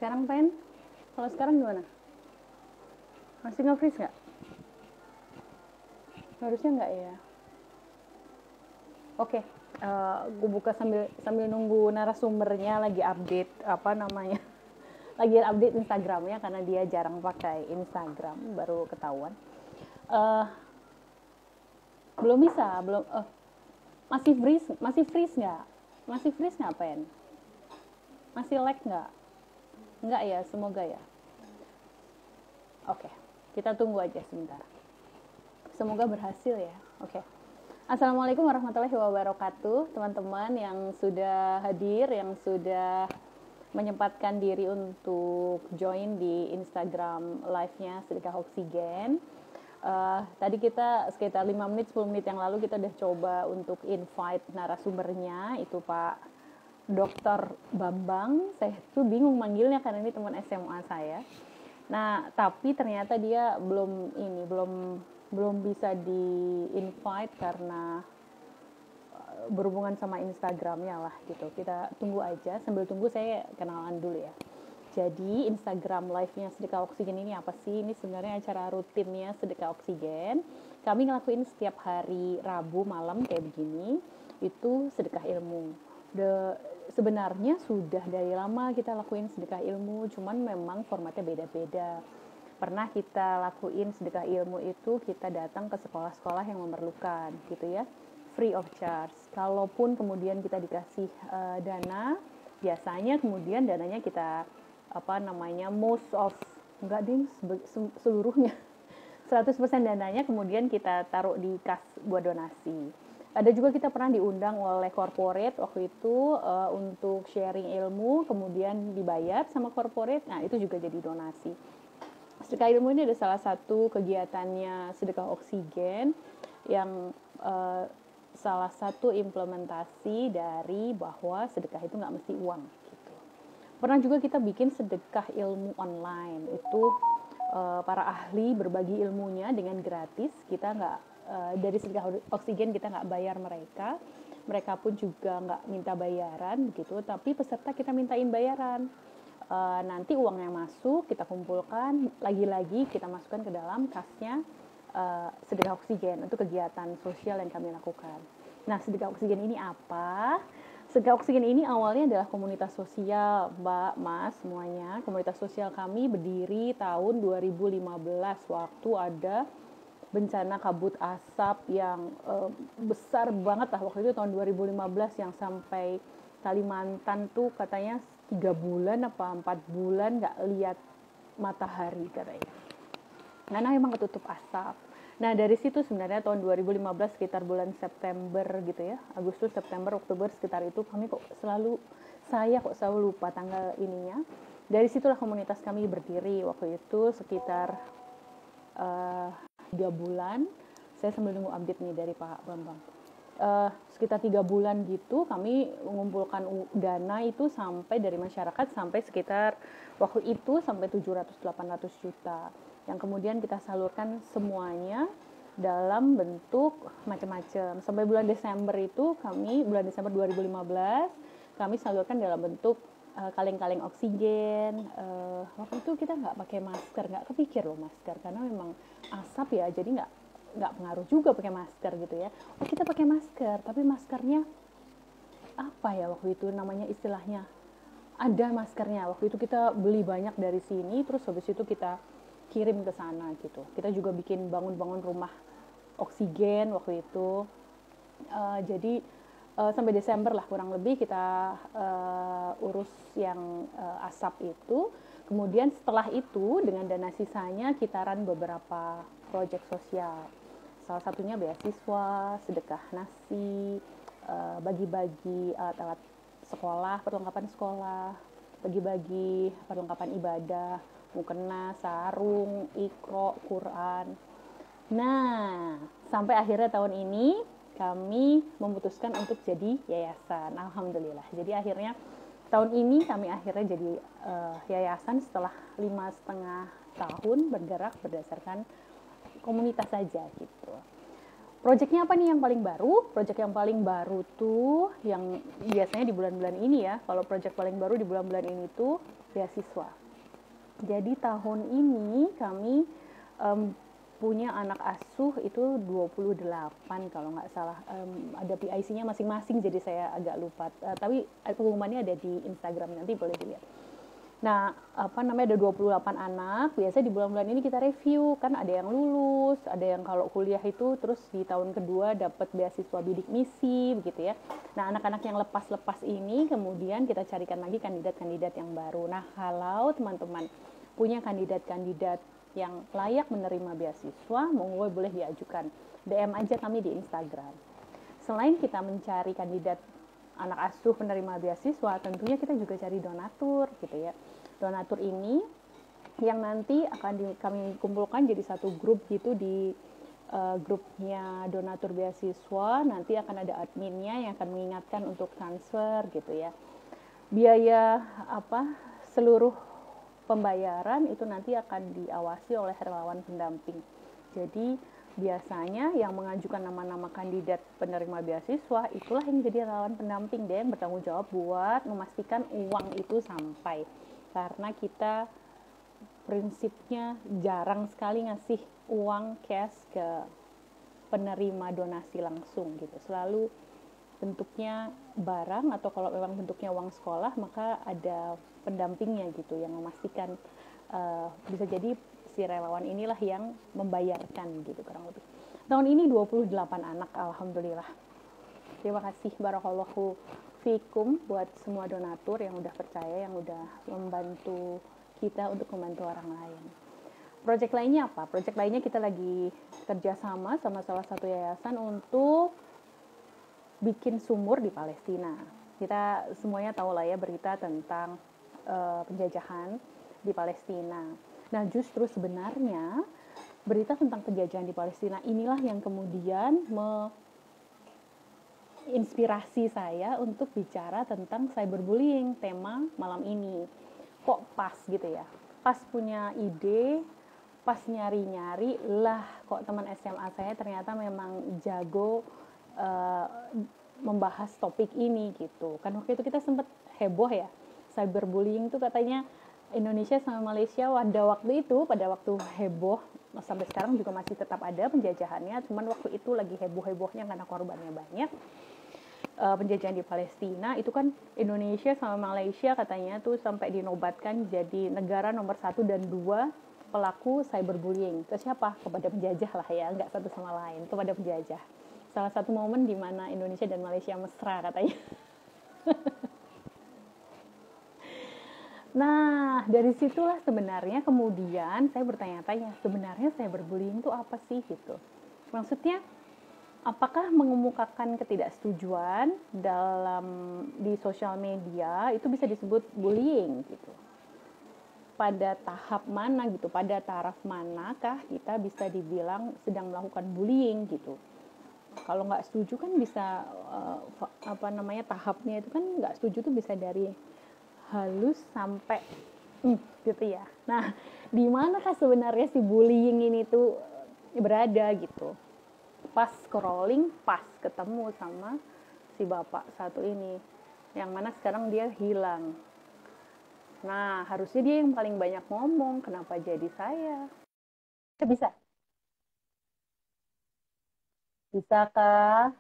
sekarang Pen? Kalau sekarang gimana? Masih nge-freeze nggak? Harusnya nggak ya. Oke, gue buka sambil nunggu narasumbernya lagi update lagi update Instagramnya karena dia jarang pakai Instagram, baru ketahuan. Belum bisa, masih freeze nggak Pen? Masih lag nggak? Nggak ya, semoga ya. Oke, kita tunggu aja sebentar. Semoga berhasil ya. Oke. Assalamualaikum warahmatullahi wabarakatuh, teman-teman yang sudah hadir, yang sudah menyempatkan diri untuk join di Instagram live-nya Sedekah Oksigen. Tadi kita sekitar 5 menit, 10 menit yang lalu kita udah coba untuk invite narasumbernya, itu Pak Dr. Bambang. Saya tuh bingung manggilnya karena ini teman SMA saya. Nah, tapi ternyata dia belum bisa di-invite karena berhubungan sama Instagramnya lah gitu. Kita tunggu aja, sambil tunggu saya kenalan dulu ya. Jadi Instagram live-nya Sedekah Oksigen ini apa sih? Ini sebenarnya acara rutinnya Sedekah Oksigen. Kami ngelakuin setiap hari Rabu malam kayak begini, itu sedekah ilmu. Sebenarnya sudah dari lama kita lakuin sedekah ilmu, cuman memang formatnya beda-beda. Pernah kita lakuin sedekah ilmu itu kita datang ke sekolah-sekolah yang memerlukan gitu ya, free of charge. Kalaupun kemudian kita dikasih dana, biasanya kemudian dananya kita seluruhnya 100% dananya kemudian kita taruh di kas buat donasi. Ada juga kita pernah diundang oleh corporate waktu itu untuk sharing ilmu, kemudian dibayar sama corporate. Nah, itu juga jadi donasi. Sedekah ilmu ini ada salah satu kegiatannya Sedekah Oksigen yang salah satu implementasi dari bahwa sedekah itu nggak mesti uang gitu. Pernah juga kita bikin sedekah ilmu online, itu para ahli berbagi ilmunya dengan gratis. Kita nggak dari Sedekah Oksigen kita nggak bayar mereka pun juga nggak minta bayaran begitu, tapi peserta kita mintain bayaran. Nanti uang yang masuk kita kumpulkan, lagi-lagi kita masukkan ke dalam kasnya Sedekah Oksigen untuk kegiatan sosial yang kami lakukan. Nah, Sedekah Oksigen ini apa? Sedekah Oksigen ini awalnya adalah komunitas sosial, Mbak, Mas, semuanya. Komunitas sosial kami berdiri tahun 2015 waktu ada bencana kabut asap yang besar banget lah waktu itu tahun 2015, yang sampai Kalimantan tuh katanya 3 bulan apa 4 bulan nggak lihat matahari katanya. Karena memang ketutup asap. Nah, dari situ sebenarnya tahun 2015 sekitar bulan September gitu ya, Agustus, September, Oktober sekitar itu saya kok selalu lupa tanggal ininya. Dari situlah komunitas kami berdiri waktu itu sekitar 3 bulan. Saya sambil nunggu update nih dari Pak Bambang. Sekitar 3 bulan gitu kami mengumpulkan dana itu sampai dari masyarakat sampai sekitar waktu itu sampai 700-800 juta yang kemudian kita salurkan semuanya dalam bentuk macam-macam. Sampai bulan Desember 2015 kami salurkan dalam bentuk kaleng-kaleng oksigen. Waktu itu kita nggak pakai masker, nggak kepikir loh masker karena memang asap ya, jadi nggak pengaruh juga pakai masker gitu ya. Kita pakai masker, tapi maskernya apa ya waktu itu namanya istilahnya, ada maskernya. Waktu itu kita beli banyak dari sini, terus habis itu kita kirim ke sana gitu. Kita juga bikin bangun rumah oksigen waktu itu. Jadi sampai Desember lah kurang lebih kita urus yang asap itu. Kemudian setelah itu dengan dana sisanya kita run beberapa proyek sosial. Salah satunya beasiswa, sedekah nasi, bagi-bagi alat-alat sekolah, perlengkapan sekolah, bagi-bagi perlengkapan ibadah, mukena, sarung, iqra, Quran. Nah, sampai akhirnya tahun ini kami memutuskan untuk jadi yayasan. Alhamdulillah. Jadi akhirnya tahun ini kami akhirnya jadi yayasan setelah 5,5 tahun bergerak berdasarkan komunitas saja gitu. Proyeknya apa nih yang paling baru? Proyek yang paling baru tuh yang biasanya di bulan-bulan ini ya. Kalau proyek paling baru di bulan-bulan ini tuh beasiswa. Jadi tahun ini kami punya anak asuh itu 28 kalau nggak salah. Ada PIC-nya masing-masing, jadi saya agak lupa. Tapi pengumumannya ada di Instagram, nanti boleh dilihat. Nah, ada 28 anak. Biasanya di bulan-bulan ini kita review, kan ada yang lulus, ada yang kalau kuliah itu terus di tahun kedua dapat beasiswa bidik misi, begitu ya. Nah, anak-anak yang lepas-lepas ini kemudian kita carikan lagi kandidat-kandidat yang baru. Nah, kalau teman-teman punya kandidat-kandidat yang layak menerima beasiswa, monggo boleh diajukan. DM aja kami di Instagram. Selain kita mencari kandidat anak asuh penerima beasiswa, tentunya kita juga cari donatur gitu ya. Donatur ini yang nanti akan kami kumpulkan jadi satu grup gitu di grupnya donatur beasiswa. Nanti akan ada adminnya yang akan mengingatkan untuk transfer gitu ya. Biaya seluruh pembayaran itu nanti akan diawasi oleh relawan pendamping. Jadi biasanya yang mengajukan nama-nama kandidat penerima beasiswa itulah yang jadi relawan pendamping deh, yang bertanggung jawab buat memastikan uang itu sampai. Karena kita prinsipnya jarang sekali ngasih uang cash ke penerima donasi langsung gitu. Selalu bentuknya barang, atau kalau memang bentuknya uang sekolah maka ada pendampingnya gitu yang memastikan bisa jadi si relawan inilah yang membayarkan gitu kurang lebih. Tahun ini 28 anak, alhamdulillah. Terima kasih, barakallahu fikum buat semua donatur yang udah percaya, yang udah membantu kita untuk membantu orang lain. Project lainnya apa? Project lainnya kita lagi kerjasama sama salah satu yayasan untuk bikin sumur di Palestina. Kita semuanya tahu lah ya berita tentang penjajahan di Palestina. Nah, justru sebenarnya berita tentang penjajahan di Palestina inilah yang kemudian menginspirasi saya untuk bicara tentang cyberbullying, tema malam ini. Kok pas gitu ya? Pas punya ide, pas nyari-nyari, lah kok teman SMA saya ternyata memang jago membahas topik ini gitu. Kan waktu itu kita sempat heboh ya, cyberbullying itu katanya Indonesia sama Malaysia pada waktu heboh, sampai sekarang juga masih tetap ada penjajahannya, cuman waktu itu lagi heboh-hebohnya karena korbannya banyak. Penjajahan di Palestina itu kan Indonesia sama Malaysia katanya tuh sampai dinobatkan jadi negara nomor 1 dan 2 pelaku cyberbullying. Ke siapa? Kepada penjajah lah ya, nggak satu sama lain, kepada penjajah. Salah satu momen di mana Indonesia dan Malaysia mesra katanya. Nah, dari situlah sebenarnya kemudian saya bertanya-tanya, sebenarnya cyberbullying itu apa sih gitu. Maksudnya, apakah mengemukakan ketidaksetujuan di sosial media itu bisa disebut bullying gitu? Pada tahap mana gitu, pada taraf manakah kita bisa dibilang sedang melakukan bullying gitu? Kalau nggak setuju kan bisa tahapnya itu kan nggak setuju tuh bisa dari halus sampai gitu ya. Nah, di manakah sebenarnya si bullying ini tuh berada gitu? Pas scrolling, pas ketemu sama si bapak satu ini, yang mana sekarang dia hilang. Nah, harusnya dia yang paling banyak ngomong, kenapa jadi saya? Bisa? Bisakah?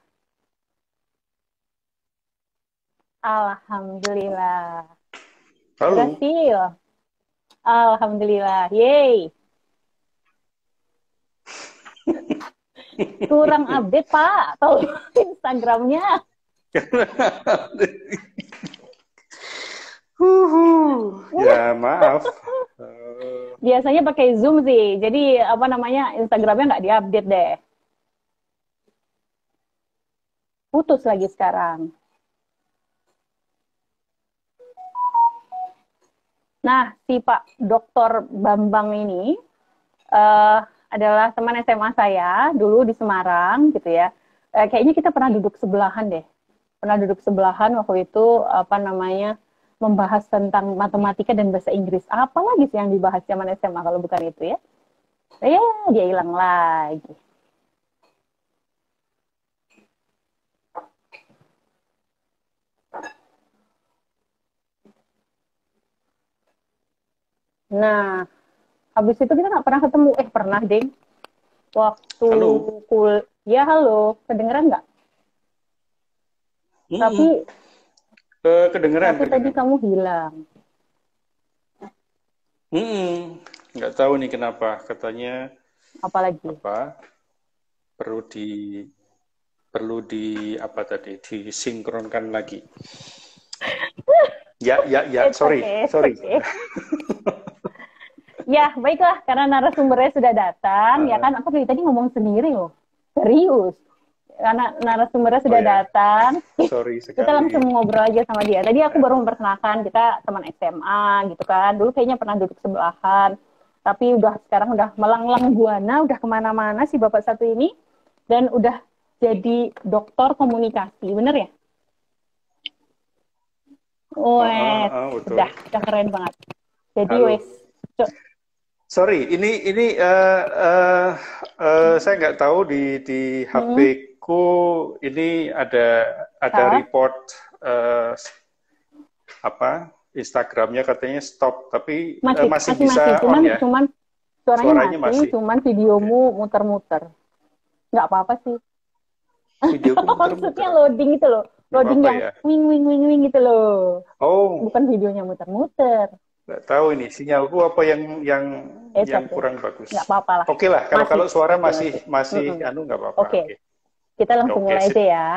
Alhamdulillah. Halo. Berhasil. Alhamdulillah. Yeay. Kurang update, Pak. Tahu Instagramnya. Ya maaf. Biasanya pakai Zoom sih. Jadi Instagramnya nggak diupdate deh. Putus lagi sekarang. Nah, si Pak Dr. Bambang ini adalah teman SMA saya dulu di Semarang gitu ya. Kayaknya kita pernah duduk sebelahan deh. Pernah duduk sebelahan waktu itu membahas tentang matematika dan bahasa Inggris. Apa lagi sih yang dibahas zaman SMA kalau bukan itu ya? Dia hilang lagi. Nah, habis itu kita nggak pernah ketemu. Pernah, Ding. Waktu Halo. ya halo, kedengeran nggak? Tapi Mm-mm. Kedengeran, tadi kedengeran. kamu hilang. Mm-mm. Nggak tahu nih kenapa. Katanya Apalagi? apa? Perlu di apa tadi? Disinkronkan lagi. Ya, ya, ya. It's Sorry, okay, it's sorry. okay. Ya, baiklah, karena narasumbernya sudah datang, ya Uh, kan, aku dari tadi ngomong sendiri loh. Serius. Karena narasumbernya oh sudah ya, datang, sorry kita langsung sekali. ngobrol aja sama dia. Tadi aku baru memperkenalkan, kita teman SMA gitu kan. Dulu kayaknya pernah duduk sebelahan. Tapi sekarang udah melanglang buana, udah kemana-mana si Bapak satu ini. Dan udah jadi doktor komunikasi, bener ya? Wes, Betul. udah keren banget. Jadi Halo. wes, Sorry, ini saya nggak tahu di HP hmm, ku ini ada ah, report apa Instagramnya katanya stop, tapi masih, masih masih, masih. bisa on Cuman, ya, cuman suaranya suaranya masih, masih. cuman Oke. videomu muter-muter. Nggak apa-apa sih. Videoku Maksudnya muter-muter, loading itu loh. nggak Loading apa-apa yang ya. wing wing wing wing gitu loh. Oh, Bukan videonya muter-muter. nggak tahu ini sinyalku apa It's yang okay. kurang Nggak bagus. apa-apa lah. Oke lah, kalau Masih, kalau suara masih, masih masih. masih Mm-mm. anu nggak apa-apa. Oke, Oke, kita langsung oke mulai aja sip. ya.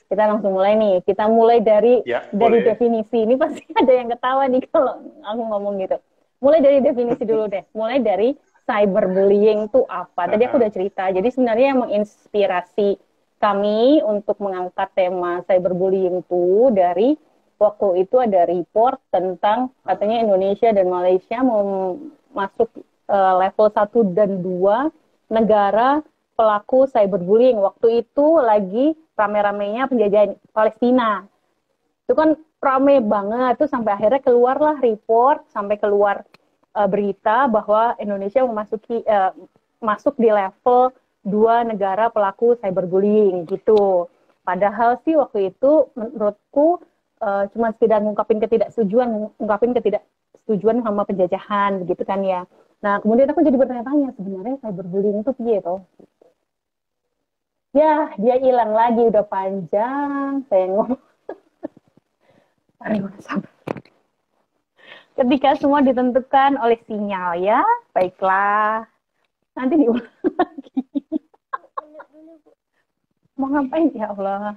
Kita langsung mulai nih. Kita mulai dari Ya boleh. definisi. Ini pasti ada yang ketawa nih kalau aku ngomong gitu. Mulai dari definisi dulu deh. Mulai dari cyberbullying itu apa? Tadi aku udah Aha. cerita. Jadi sebenarnya yang menginspirasi kami untuk mengangkat tema cyberbullying itu dari waktu itu ada report tentang katanya Indonesia dan Malaysia mau masuk level 1 dan 2 negara pelaku cyberbullying. Waktu itu lagi rame-ramenya penjajahan Palestina. Itu kan rame banget tuh sampai akhirnya keluarlah report, sampai keluar berita bahwa Indonesia memasuki masuk di level 2 negara pelaku cyberbullying gitu. Padahal sih waktu itu menurutku cuma sekedar ngungkapin ketidaksetujuan sama penjajahan begitu kan ya. Nah, kemudian aku jadi bertanya-tanya, sebenarnya cyberbullying itu piye toh? Ya, dia hilang lagi, udah panjang. Saya ngomong, aduh, sabar. Ketika semua ditentukan oleh sinyal ya, baiklah. Nanti diulang lagi. Mau ngapain ya Allah?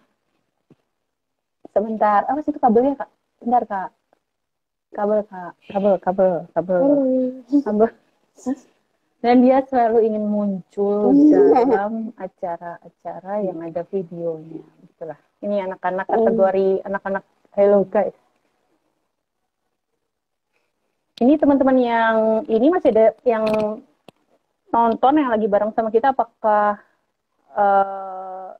Sebentar. Apa sih itu kabelnya, Kak? Bentar, Kak. Kabel, Kak. Kabel. Dan dia selalu ingin muncul dalam acara-acara yang ada videonya. Itulah. Ini anak-anak kategori anak-anak hello guys. Ini teman-teman yang ini masih ada yang nonton yang lagi bareng sama kita, apakah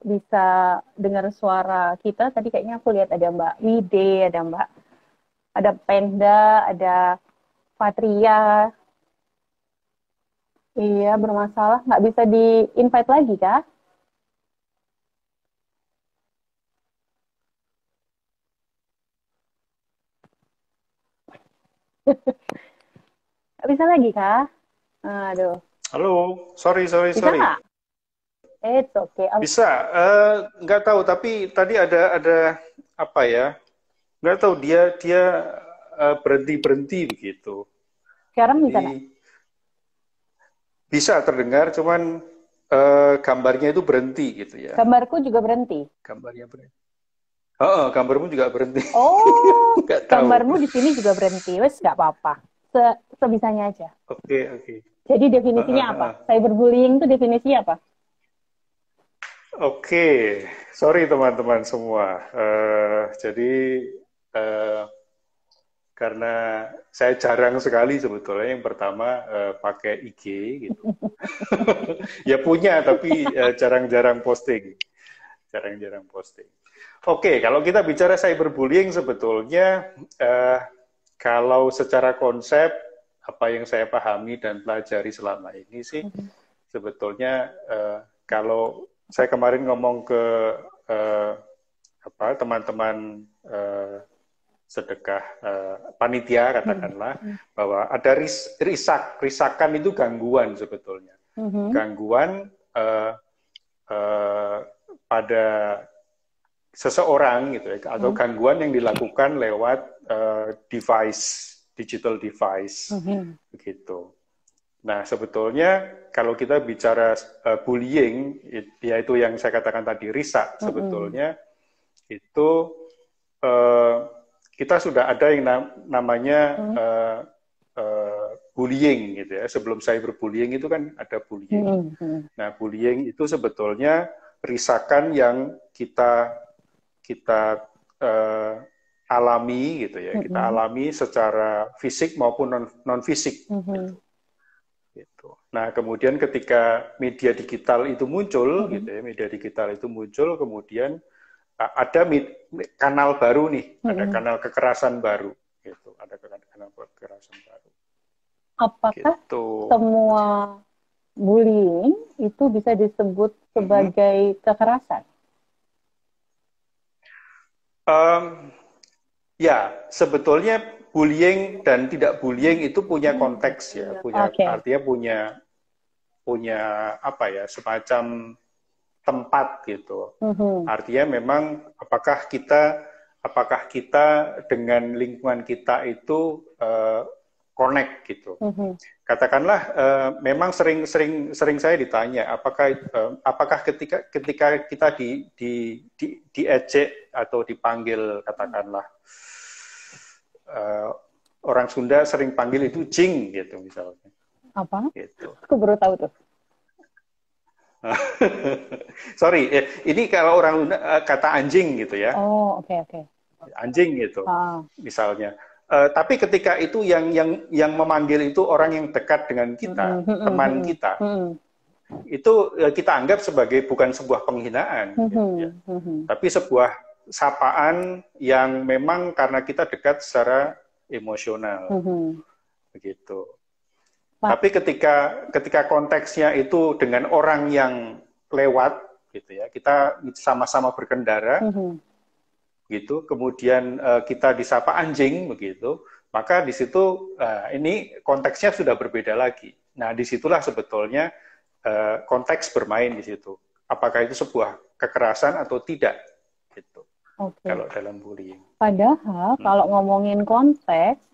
bisa dengar suara kita? Tadi kayaknya aku lihat ada Mbak Wide, ada Penda, ada Patria. Iya, bermasalah. Nggak bisa di-invite lagi, kah? Nggak bisa lagi, kah? Aduh. Halo, sorry, sorry, Bisa sorry. nggak? It's okay. Bisa, nggak tahu. Tapi tadi ada apa ya? Nggak tahu dia dia berhenti berhenti begitu. Sekarang bisa nggak? Jadi bisa terdengar, cuman gambarnya itu berhenti gitu ya. Gambarku juga berhenti. Gambarnya berhenti. Oh, gambarmu juga berhenti. Oh, Nggak tahu. gambarmu di sini juga berhenti. Wes, nggak apa-apa. Sebisanya aja. Oke, oke. Jadi definisinya apa? Cyberbullying itu definisinya apa? Oke, sorry teman-teman semua. Jadi eh, karena saya jarang sekali sebetulnya yang pertama pakai IG gitu. Ya punya tapi jarang-jarang posting. Jarang-jarang posting. Oke, kalau kita bicara cyberbullying sebetulnya kalau secara konsep apa yang saya pahami dan pelajari selama ini sih sebetulnya kalau saya kemarin ngomong ke apa teman-teman sedekah panitia katakanlah, bahwa ada risakan itu gangguan sebetulnya, gangguan pada seseorang gitu ya, atau gangguan yang dilakukan lewat digital device, begitu. Nah, sebetulnya kalau kita bicara bullying, yaitu yang saya katakan tadi risak, sebetulnya itu kita sudah ada yang namanya bullying gitu ya. Sebelum cyberbullying itu kan ada bullying. Nah, bullying itu sebetulnya risakan yang kita alami gitu ya. Kita alami secara fisik maupun non fisik. Gitu. Nah, kemudian ketika media digital itu muncul, gitu ya, media digital itu muncul, kemudian ada kanal baru nih, ada kanal kekerasan baru, gitu, ada kanal kekerasan baru. Apakah semua bullying itu bisa disebut sebagai kekerasan? Ya, sebetulnya bullying dan tidak bullying itu punya konteks ya, artinya punya apa ya, semacam tempat gitu. Artinya memang apakah kita dengan lingkungan kita itu connect gitu. Katakanlah memang sering saya ditanya apakah ketika kita diejek atau dipanggil, katakanlah orang Sunda sering panggil itu jing gitu misalnya. Apa? Gitu. Aku baru tahu tuh. Sorry, ini kalau orang kata anjing gitu ya. Oh, oke. Anjing gitu, misalnya. Tapi ketika itu yang memanggil itu orang yang dekat dengan kita, teman kita, itu kita anggap sebagai bukan sebuah penghinaan, gitu ya. Tapi sebuah sapaan yang memang karena kita dekat secara emosional, begitu. Tapi ketika konteksnya itu dengan orang yang lewat, gitu ya, kita sama-sama berkendara, gitu, kemudian kita disapa anjing, begitu, maka di situ ini konteksnya sudah berbeda lagi. Nah, disitulah sebetulnya konteks bermain di situ. Apakah itu sebuah kekerasan atau tidak, gitu. Kalau dalam bullying. Padahal kalau ngomongin konteks,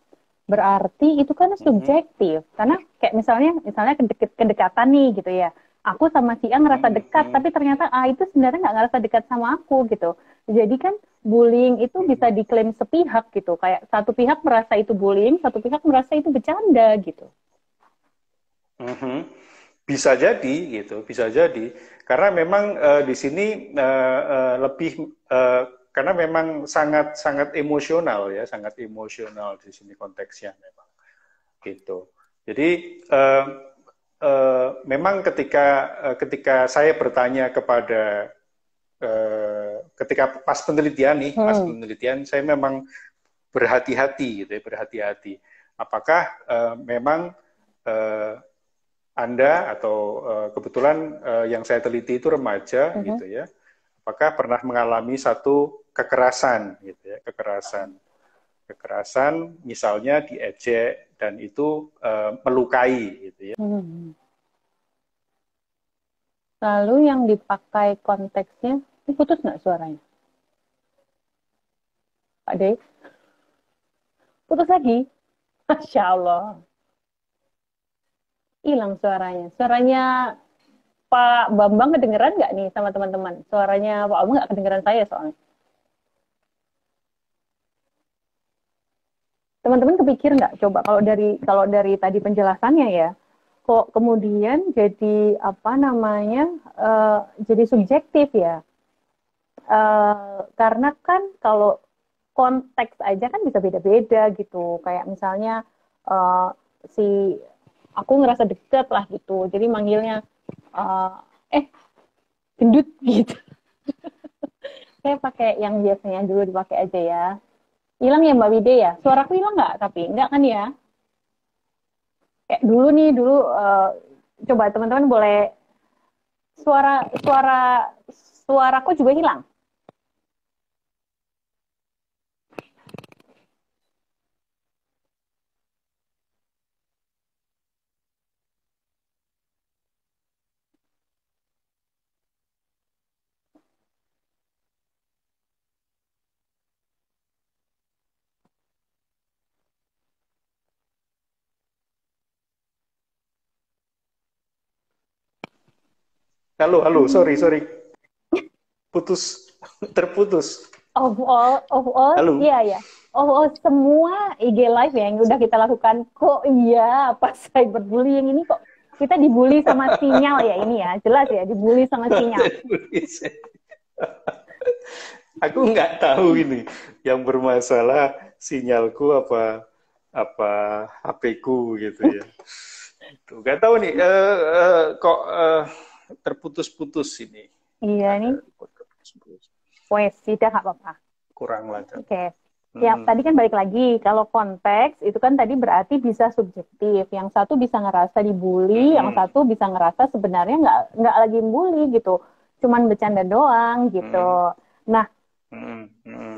berarti itu kan subjektif, karena kayak misalnya kedekatan nih gitu ya, aku sama si A ngerasa dekat, tapi ternyata A itu sebenarnya nggak ngerasa dekat sama aku gitu. Jadi kan bullying itu bisa diklaim sepihak gitu, kayak satu pihak merasa itu bullying, satu pihak merasa itu bercanda gitu. Bisa jadi gitu, bisa jadi karena memang di sini lebih karena memang sangat emosional ya, sangat emosional di sini konteksnya memang gitu. Jadi memang ketika saya bertanya kepada ketika pas penelitian saya memang berhati-hati gitu ya, berhati-hati. Apakah memang Anda atau kebetulan yang saya teliti itu remaja gitu ya, apakah pernah mengalami satu kekerasan gitu ya, kekerasan misalnya diejek dan itu melukai gitu ya. Lalu yang dipakai konteksnya, ini putus nggak suaranya? Pak Dave? Putus lagi? Masya Allah. Hilang suaranya. Suaranya Pak Bambang kedengeran nggak nih sama teman-teman? Suaranya Pak Bambang nggak kedengeran saya soalnya. Teman-teman kepikir nggak? Coba kalau dari tadi penjelasannya ya, kok kemudian jadi jadi subjektif ya? Karena kan kalau konteks aja kan bisa beda-beda gitu. Kayak misalnya aku ngerasa deket lah gitu, jadi manggilnya gendut gitu. Saya pakai yang biasanya dulu dipakai aja ya. Hilang ya Mbak Wide ya? Suaraku hilang nggak? Tapi nggak kan ya? Kayak dulu coba teman-teman boleh suaraku juga hilang. Halo, halo, sorry, sorry. Putus, terputus. Of all, Halo. iya ya. Of all semua IG live ya yang udah kita lakukan, kok iya pas cyberbullying ini kok kita dibully sama sinyal ya ini ya, jelas ya dibully sama sinyal. Aku nggak tahu ini yang bermasalah sinyalku apa HP-ku gitu ya. Tuh, nggak tahu nih kok terputus-putus ini. Iya nih. Wes, tidak nggak apa-apa. Kurang lancar. Oke. Ya, tadi kan balik lagi, kalau konteks itu kan tadi berarti bisa subjektif. Yang satu bisa ngerasa dibully, yang satu bisa ngerasa sebenarnya nggak lagi bully gitu, cuman bercanda doang gitu. Nah,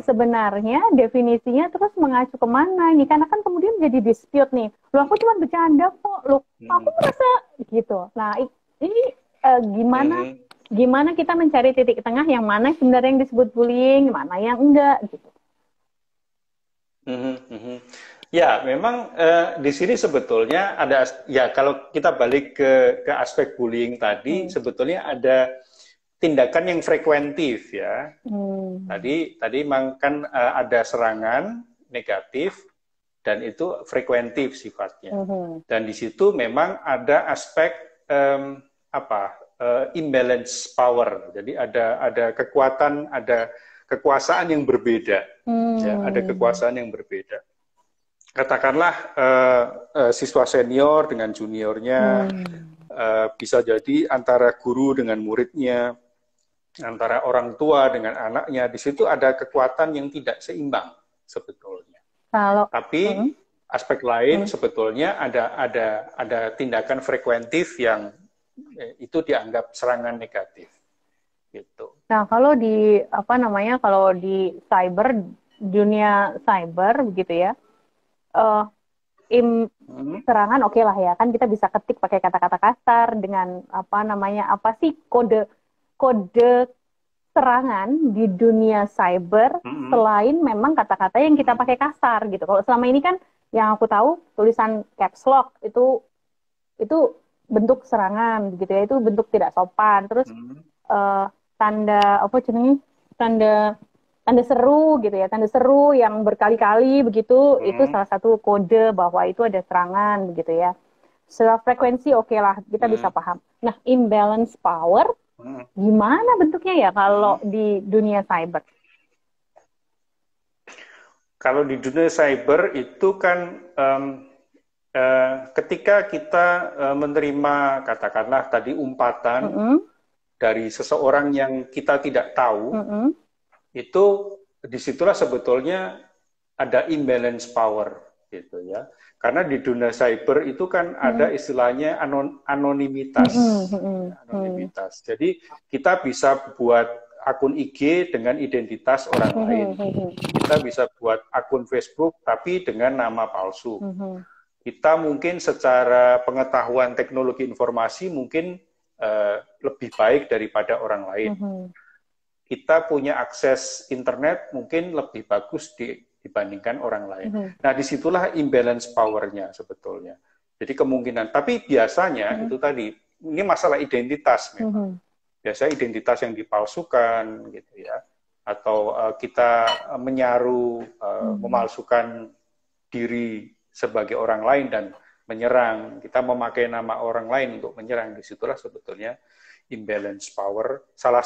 sebenarnya definisinya terus mengacu kemana ini? Karena kan kemudian jadi dispute nih. Loh, aku cuma bercanda kok, loh, aku merasa gitu. Nah, ini gimana kita mencari titik tengah yang mana sebenarnya yang disebut bullying, mana yang enggak gitu. Ya, memang di sini sebetulnya ada ya kalau kita balik ke aspek bullying tadi, sebetulnya ada tindakan yang frekuentif ya. Tadi memang kan ada serangan negatif dan itu frekuentif sifatnya. Dan di situ memang ada aspek imbalance power. Jadi ada kekuatan, ada kekuasaan yang berbeda. Ya, ada kekuasaan yang berbeda. Katakanlah siswa senior dengan juniornya, bisa jadi antara guru dengan muridnya, antara orang tua dengan anaknya. Di situ ada kekuatan yang tidak seimbang sebetulnya. Tapi aspek lain sebetulnya ada tindakan frekuentif yang itu dianggap serangan negatif. Gitu. Nah, kalau di kalau di dunia cyber begitu ya, serangan oke lah ya, kan kita bisa ketik pakai kata-kata kasar dengan apa sih kode serangan di dunia cyber selain memang kata-kata yang kita pakai kasar gitu. Kalau selama ini kan yang aku tahu tulisan caps lock itu bentuk serangan gitu ya, itu bentuk tidak sopan. Terus tanda seru gitu ya, tanda seru yang berkali-kali begitu, itu salah satu kode bahwa itu ada serangan begitu ya. Secara frekuensi oke lah, kita bisa paham. Nah, imbalance power gimana bentuknya ya kalau di dunia cyber? Kalau di dunia cyber itu kan ketika kita menerima katakanlah tadi umpatan dari seseorang yang kita tidak tahu, itu disitulah sebetulnya ada imbalance power gitu ya. Karena di dunia cyber itu kan ada istilahnya anonimitas. Anonimitas. Jadi kita bisa buat akun IG dengan identitas orang lain. Kita bisa buat akun Facebook tapi dengan nama palsu. Kita mungkin secara pengetahuan teknologi informasi mungkin lebih baik daripada orang lain. Kita punya akses internet mungkin lebih bagus dibandingkan orang lain. Nah, disitulah imbalance power-nya sebetulnya. Jadi kemungkinan, tapi biasanya itu tadi, ini masalah identitas memang. Biasanya identitas yang dipalsukan gitu ya, atau kita menyaru, memalsukan diri sebagai orang lain dan menyerang, kita memakai nama orang lain untuk menyerang, disitulah sebetulnya imbalance power, salah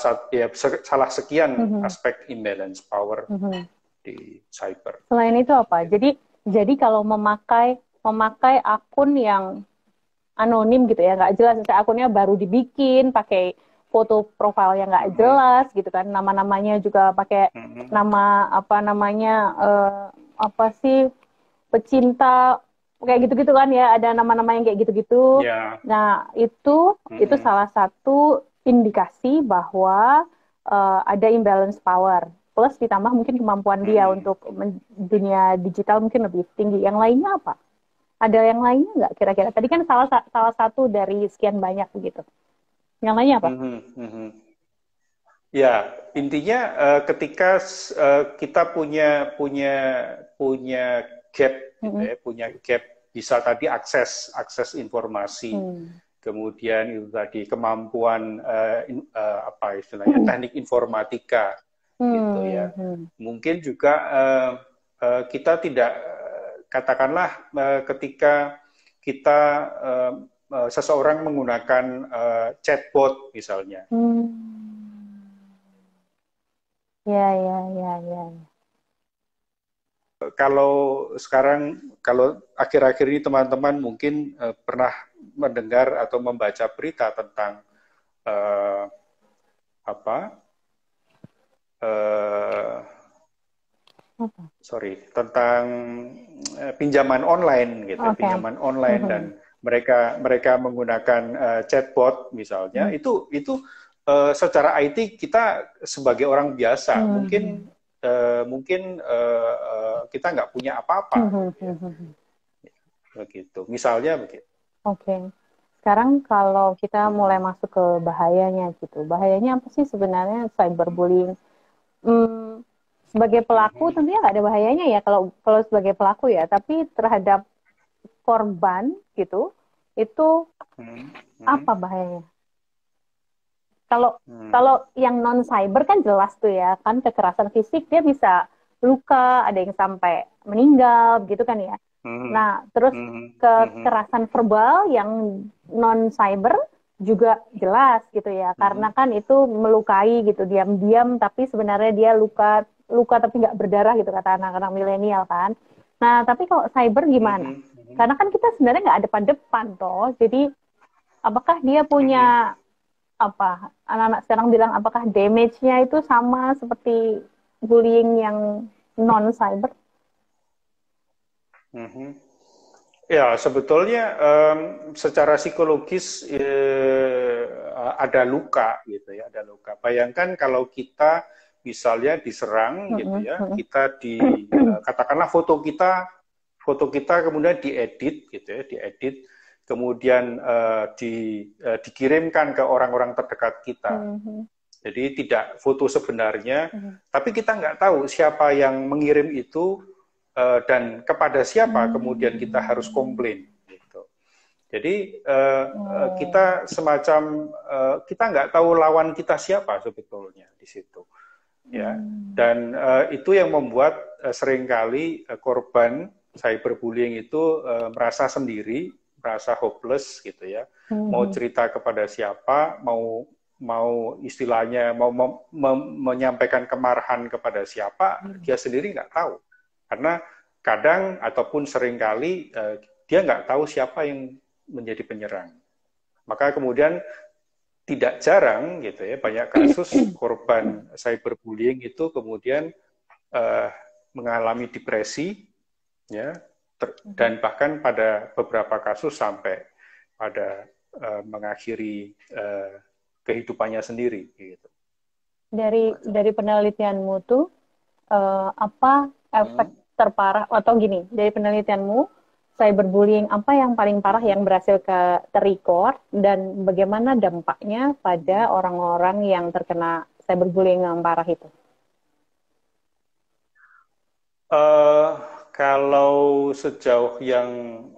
sekian aspek imbalance power di cyber. Selain itu apa? Jadi kalau memakai akun yang anonim gitu ya, nggak jelas, misalnya akunnya baru dibikin, pakai foto profil yang nggak jelas gitu kan, nama-namanya juga pakai nama pecinta kayak gitu-gitu kan ya, ada nama-nama yang kayak gitu-gitu. Nah, itu salah satu indikasi bahwa ada imbalance power. Plus ditambah mungkin kemampuan dia untuk dunia digital mungkin lebih tinggi. Yang lainnya apa? Ada yang lainnya nggak kira-kira? Tadi kan salah satu dari sekian banyak begitu. Yang lainnya apa? Ya, intinya ketika kita punya gap, gitu ya, punya gap, bisa tadi akses informasi, kemudian itu tadi kemampuan apa istilahnya teknik informatika gitu ya. Mungkin juga kita tidak katakanlah ketika kita seseorang menggunakan chatbot misalnya. Ya, ya, ya, ya. Kalau sekarang, kalau akhir-akhir ini teman-teman mungkin pernah mendengar atau membaca berita tentang tentang pinjaman online gitu, pinjaman online dan mereka menggunakan chatbot misalnya, itu secara IT kita sebagai orang biasa mungkin kita nggak punya apa-apa, begitu. Misalnya begitu. Oke. Sekarang kalau kita mulai masuk ke bahayanya gitu, bahayanya apa sih sebenarnya cyberbullying? Sebagai pelaku tentunya nggak ada bahayanya ya kalau sebagai pelaku ya, tapi terhadap korban gitu, itu apa bahayanya? Kalau yang non cyber kan jelas tuh ya, kan kekerasan fisik dia bisa luka, ada yang sampai meninggal gitu kan ya. Nah, terus kekerasan verbal yang non cyber juga jelas gitu ya, karena kan itu melukai gitu, diam-diam tapi sebenarnya dia luka tapi nggak berdarah gitu kata anak-anak milenial kan. Nah, tapi kalau cyber gimana? Karena kan kita sebenarnya nggak ada depan toh, jadi apakah dia punya apa, anak-anak sekarang bilang apakah damage-nya itu sama seperti bullying yang non cyber? Ya, sebetulnya secara psikologis ada luka gitu ya, ada luka. Bayangkan kalau kita misalnya diserang gitu ya, kita katakanlah foto kita kemudian diedit gitu ya, diedit, kemudian dikirimkan ke orang-orang terdekat kita. Jadi tidak foto sebenarnya, tapi kita nggak tahu siapa yang mengirim itu dan kepada siapa kemudian kita harus komplain. Gitu. Jadi kita semacam kita nggak tahu lawan kita siapa sebetulnya di situ. Ya, dan itu yang membuat seringkali korban cyberbullying itu merasa sendiri, merasa hopeless gitu ya. Mau cerita kepada siapa, mau istilahnya menyampaikan kemarahan kepada siapa, dia sendiri nggak tahu. Karena kadang ataupun seringkali dia nggak tahu siapa yang menjadi penyerang. Maka kemudian tidak jarang gitu ya, banyak kasus korban cyberbullying itu kemudian mengalami depresi ya, dan bahkan pada beberapa kasus sampai pada mengakhiri kehidupannya sendiri gitu. Dari penelitianmu tuh apa efek terparah atau gini, dari penelitianmu cyberbullying apa yang paling parah yang berhasil terrecord dan bagaimana dampaknya pada orang-orang yang terkena cyberbullying yang parah itu? Kalau sejauh yang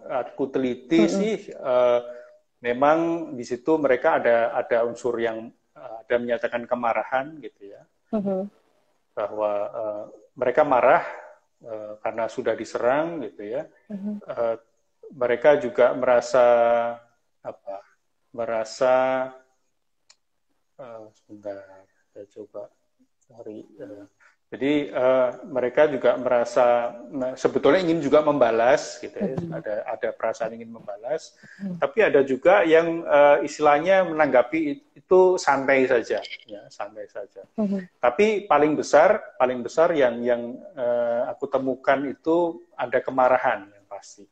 aku teliti sih, memang di situ mereka ada unsur yang ada menyatakan kemarahan gitu ya, bahwa mereka marah karena sudah diserang gitu ya. Mereka juga merasa sebentar, saya coba cari. Jadi mereka juga merasa sebetulnya ingin juga membalas gitu ya, ada perasaan ingin membalas, tapi ada juga yang istilahnya menanggapi itu santai saja, ya santai saja. Tapi paling besar yang aku temukan itu ada kemarahan yang pasti,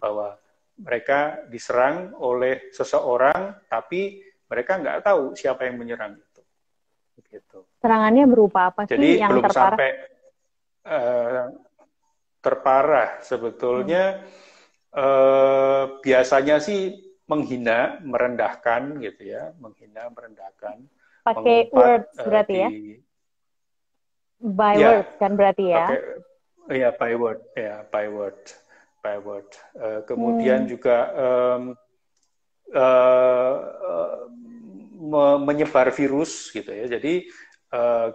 bahwa mereka diserang oleh seseorang, tapi mereka nggak tahu siapa yang menyerang itu. Gitu. Serangannya berupa apa sih? Jadi yang belum terparah? Sampai terparah sebetulnya biasanya sih menghina, merendahkan gitu ya, menghina, merendahkan. Pakai words berarti ya? By words kan berarti ya? Iya, by word. Kemudian juga uh, uh, menyebar virus gitu ya. Jadi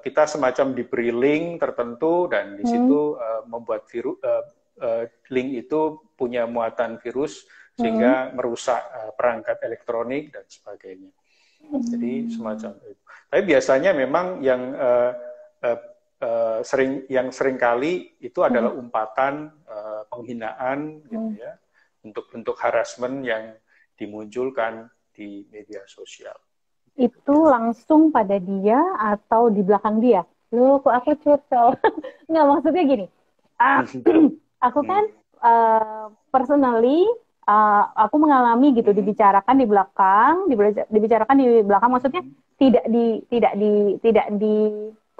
kita semacam diberi link tertentu dan di situ membuat virus link itu punya muatan virus sehingga merusak perangkat elektronik dan sebagainya. Jadi semacam itu. Tapi biasanya memang yang sering kali itu adalah umpatan penghinaan gitu ya, untuk bentuk harassment yang dimunculkan di media sosial. Itu langsung pada dia atau di belakang dia? Loh, kok aku curcol? Nggak, maksudnya gini. Aku kan personally, aku mengalami gitu, dibicarakan di belakang, maksudnya tidak di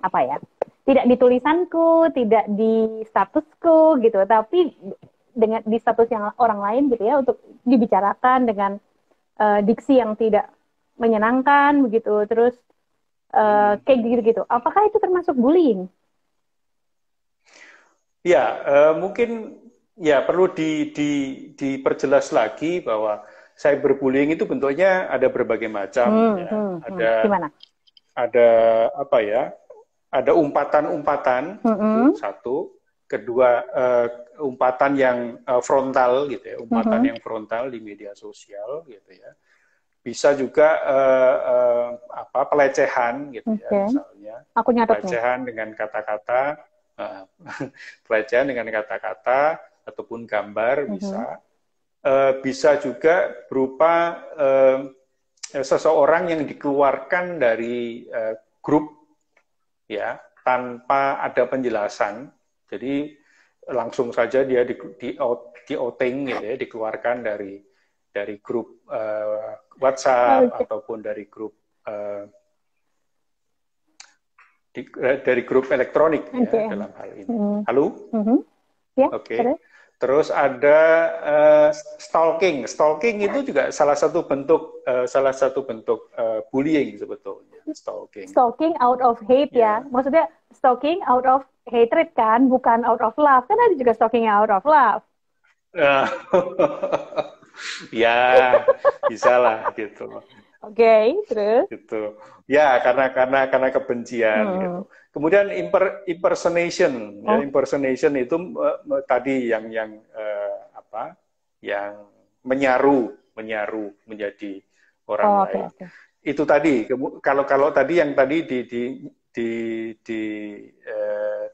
apa ya? Tidak di tulisanku, tidak di statusku gitu, tapi di status yang orang lain gitu ya, untuk dibicarakan dengan diksi yang tidak menyenangkan begitu, terus kayak gitu-gitu. Apakah itu termasuk bullying? Ya, mungkin ya perlu diperjelas lagi bahwa cyberbullying itu bentuknya ada berbagai macam. Gimana? Ada apa ya? Ada umpatan-umpatan, satu. Kedua, umpatan yang frontal gitu ya, umpatan yang frontal di media sosial gitu ya. Bisa juga pelecehan gitu ya, misalnya. Aku pelecehan dengan kata-kata, pelecehan dengan kata-kata ataupun gambar bisa. Bisa juga berupa seseorang yang dikeluarkan dari grup ya tanpa ada penjelasan. Jadi langsung saja dia di outing gitu ya, dikeluarkan dari grup WhatsApp ataupun dari grup dari grup elektronik ya, dalam hal ini. Halo? Ya, Oke. Terus ada stalking. Stalking itu juga salah satu bentuk bullying sebetulnya. Stalking out of hate ya. Maksudnya stalking out of hatred kan, bukan out of love. Kan ada juga stalking out of love. Ya, bisa lah gitu. Oke, terus? Gitu. Ya, karena kebencian gitu. Kemudian impersonation, ya, impersonation itu tadi yang menyaru menjadi orang lain. Okay. Itu tadi. Kalau tadi yang tadi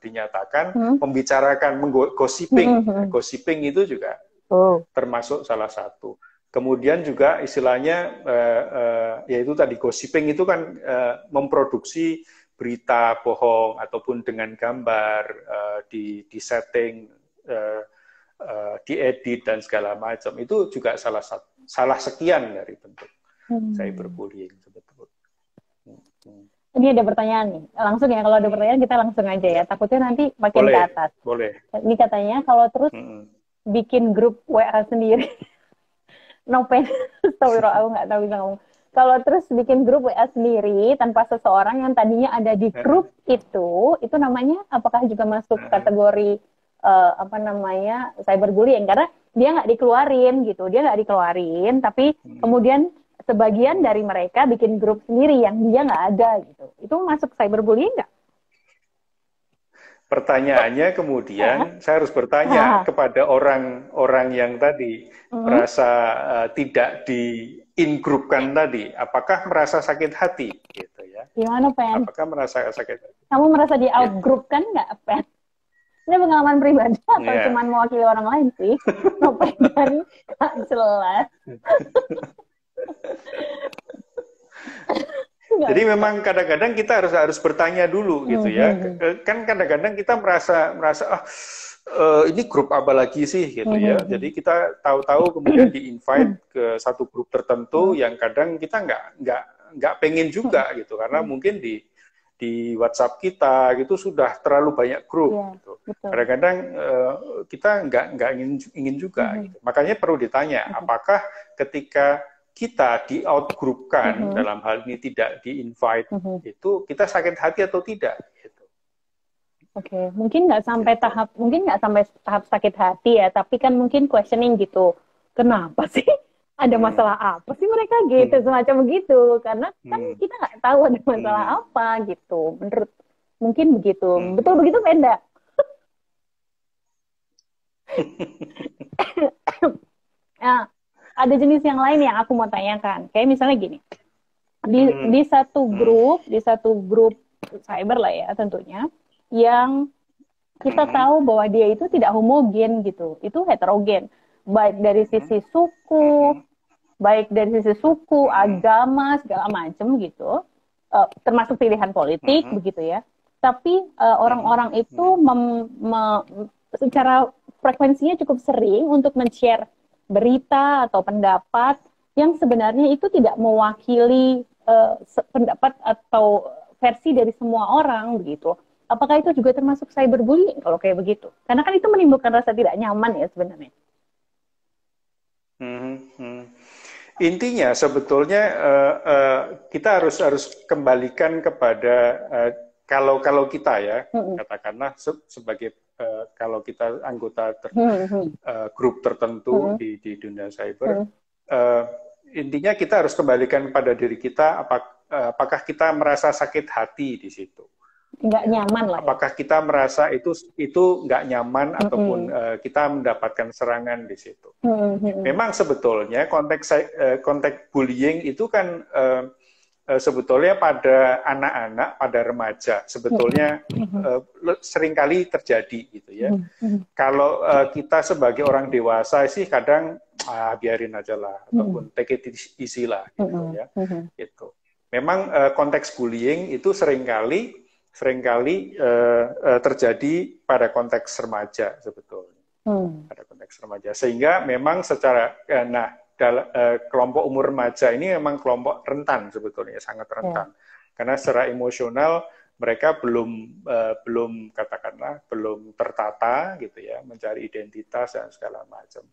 dinyatakan membicarakan gossiping, gossiping itu juga termasuk salah satu. Kemudian juga istilahnya yaitu tadi gossiping itu kan memproduksi berita bohong ataupun dengan gambar di-setting, diedit dan segala macam. Itu juga salah sekian dari bentuk cyberbullying sebetulnya. Ini ada pertanyaan nih. Langsung ya, kalau ada pertanyaan kita langsung aja ya. Takutnya nanti makin ke atas. Boleh. Ini katanya kalau terus bikin grup WA sendiri. No pen, aku nggak tahu bisa ngomong. Kalau terus bikin grup WA sendiri tanpa seseorang yang tadinya ada di grup itu namanya apakah juga masuk kategori cyberbullying? Karena dia nggak dikeluarin, tapi kemudian sebagian dari mereka bikin grup sendiri yang dia nggak ada gitu. Itu masuk cyberbullying nggak? Pertanyaannya kemudian saya harus bertanya kepada orang yang tadi merasa tidak di-in-grupkan tadi, apakah merasa sakit hati gitu ya? Gimana, Pen? Apakah merasa sakit hati? Kamu merasa di-out-grupkan nggak, Pen? Ini pengalaman pribadi atau cuma mewakili orang lain sih? No, Pen, nggak jelas. Jadi memang kadang-kadang kita harus bertanya dulu gitu ya. Kan kadang-kadang kita merasa ini grup apa lagi sih gitu ya. Jadi kita tahu-tahu kemudian di-invite ke satu grup tertentu yang kadang kita nggak pengen juga gitu, karena mungkin di WhatsApp kita gitu sudah terlalu banyak grup gitu. Kadang-kadang kita nggak ingin juga gitu. Makanya perlu ditanya apakah ketika kita di-outgroupkan, dalam hal ini tidak di-invite, itu kita sakit hati atau tidak? Gitu. Oke, mungkin nggak sampai tahap sakit hati ya, tapi kan mungkin questioning gitu. Kenapa sih ada masalah apa sih mereka gitu, semacam begitu, karena kan kita nggak tahu ada masalah apa gitu, menurut mungkin begitu. Betul begitu Penda? Nah, ada jenis yang lain yang aku mau tanyakan, kayak misalnya gini, di satu grup cyber lah ya tentunya, yang kita tahu bahwa dia itu tidak homogen gitu, itu heterogen, baik dari sisi suku, agama, segala macam gitu, termasuk pilihan politik begitu ya. Tapi orang-orang itu secara frekuensinya cukup sering untuk men-share berita atau pendapat yang sebenarnya itu tidak mewakili pendapat atau versi dari semua orang begitu. Apakah itu juga termasuk cyberbullying kalau kayak begitu? Karena kan itu menimbulkan rasa tidak nyaman ya sebenarnya. Intinya sebetulnya kita harus kembalikan kepada kalau kita ya katakanlah sebagai kalau kita anggota grup tertentu di dunia cyber, intinya kita harus kembalikan pada diri kita apakah kita merasa sakit hati di situ. Nggak nyaman lah. Apakah kita merasa itu nggak nyaman ataupun kita mendapatkan serangan di situ. Memang sebetulnya konteks bullying itu kan sebetulnya pada anak-anak, pada remaja sebetulnya seringkali terjadi gitu ya. Kalau kita sebagai orang dewasa sih kadang biarin aja lah ataupun take it easy lah gitu ya. Gitu. Memang konteks bullying itu seringkali terjadi pada konteks remaja sebetulnya, pada konteks remaja. Sehingga memang secara kelompok umur remaja ini memang kelompok rentan sebetulnya, sangat rentan. Karena secara emosional mereka belum katakanlah belum tertata gitu ya, mencari identitas dan segala macam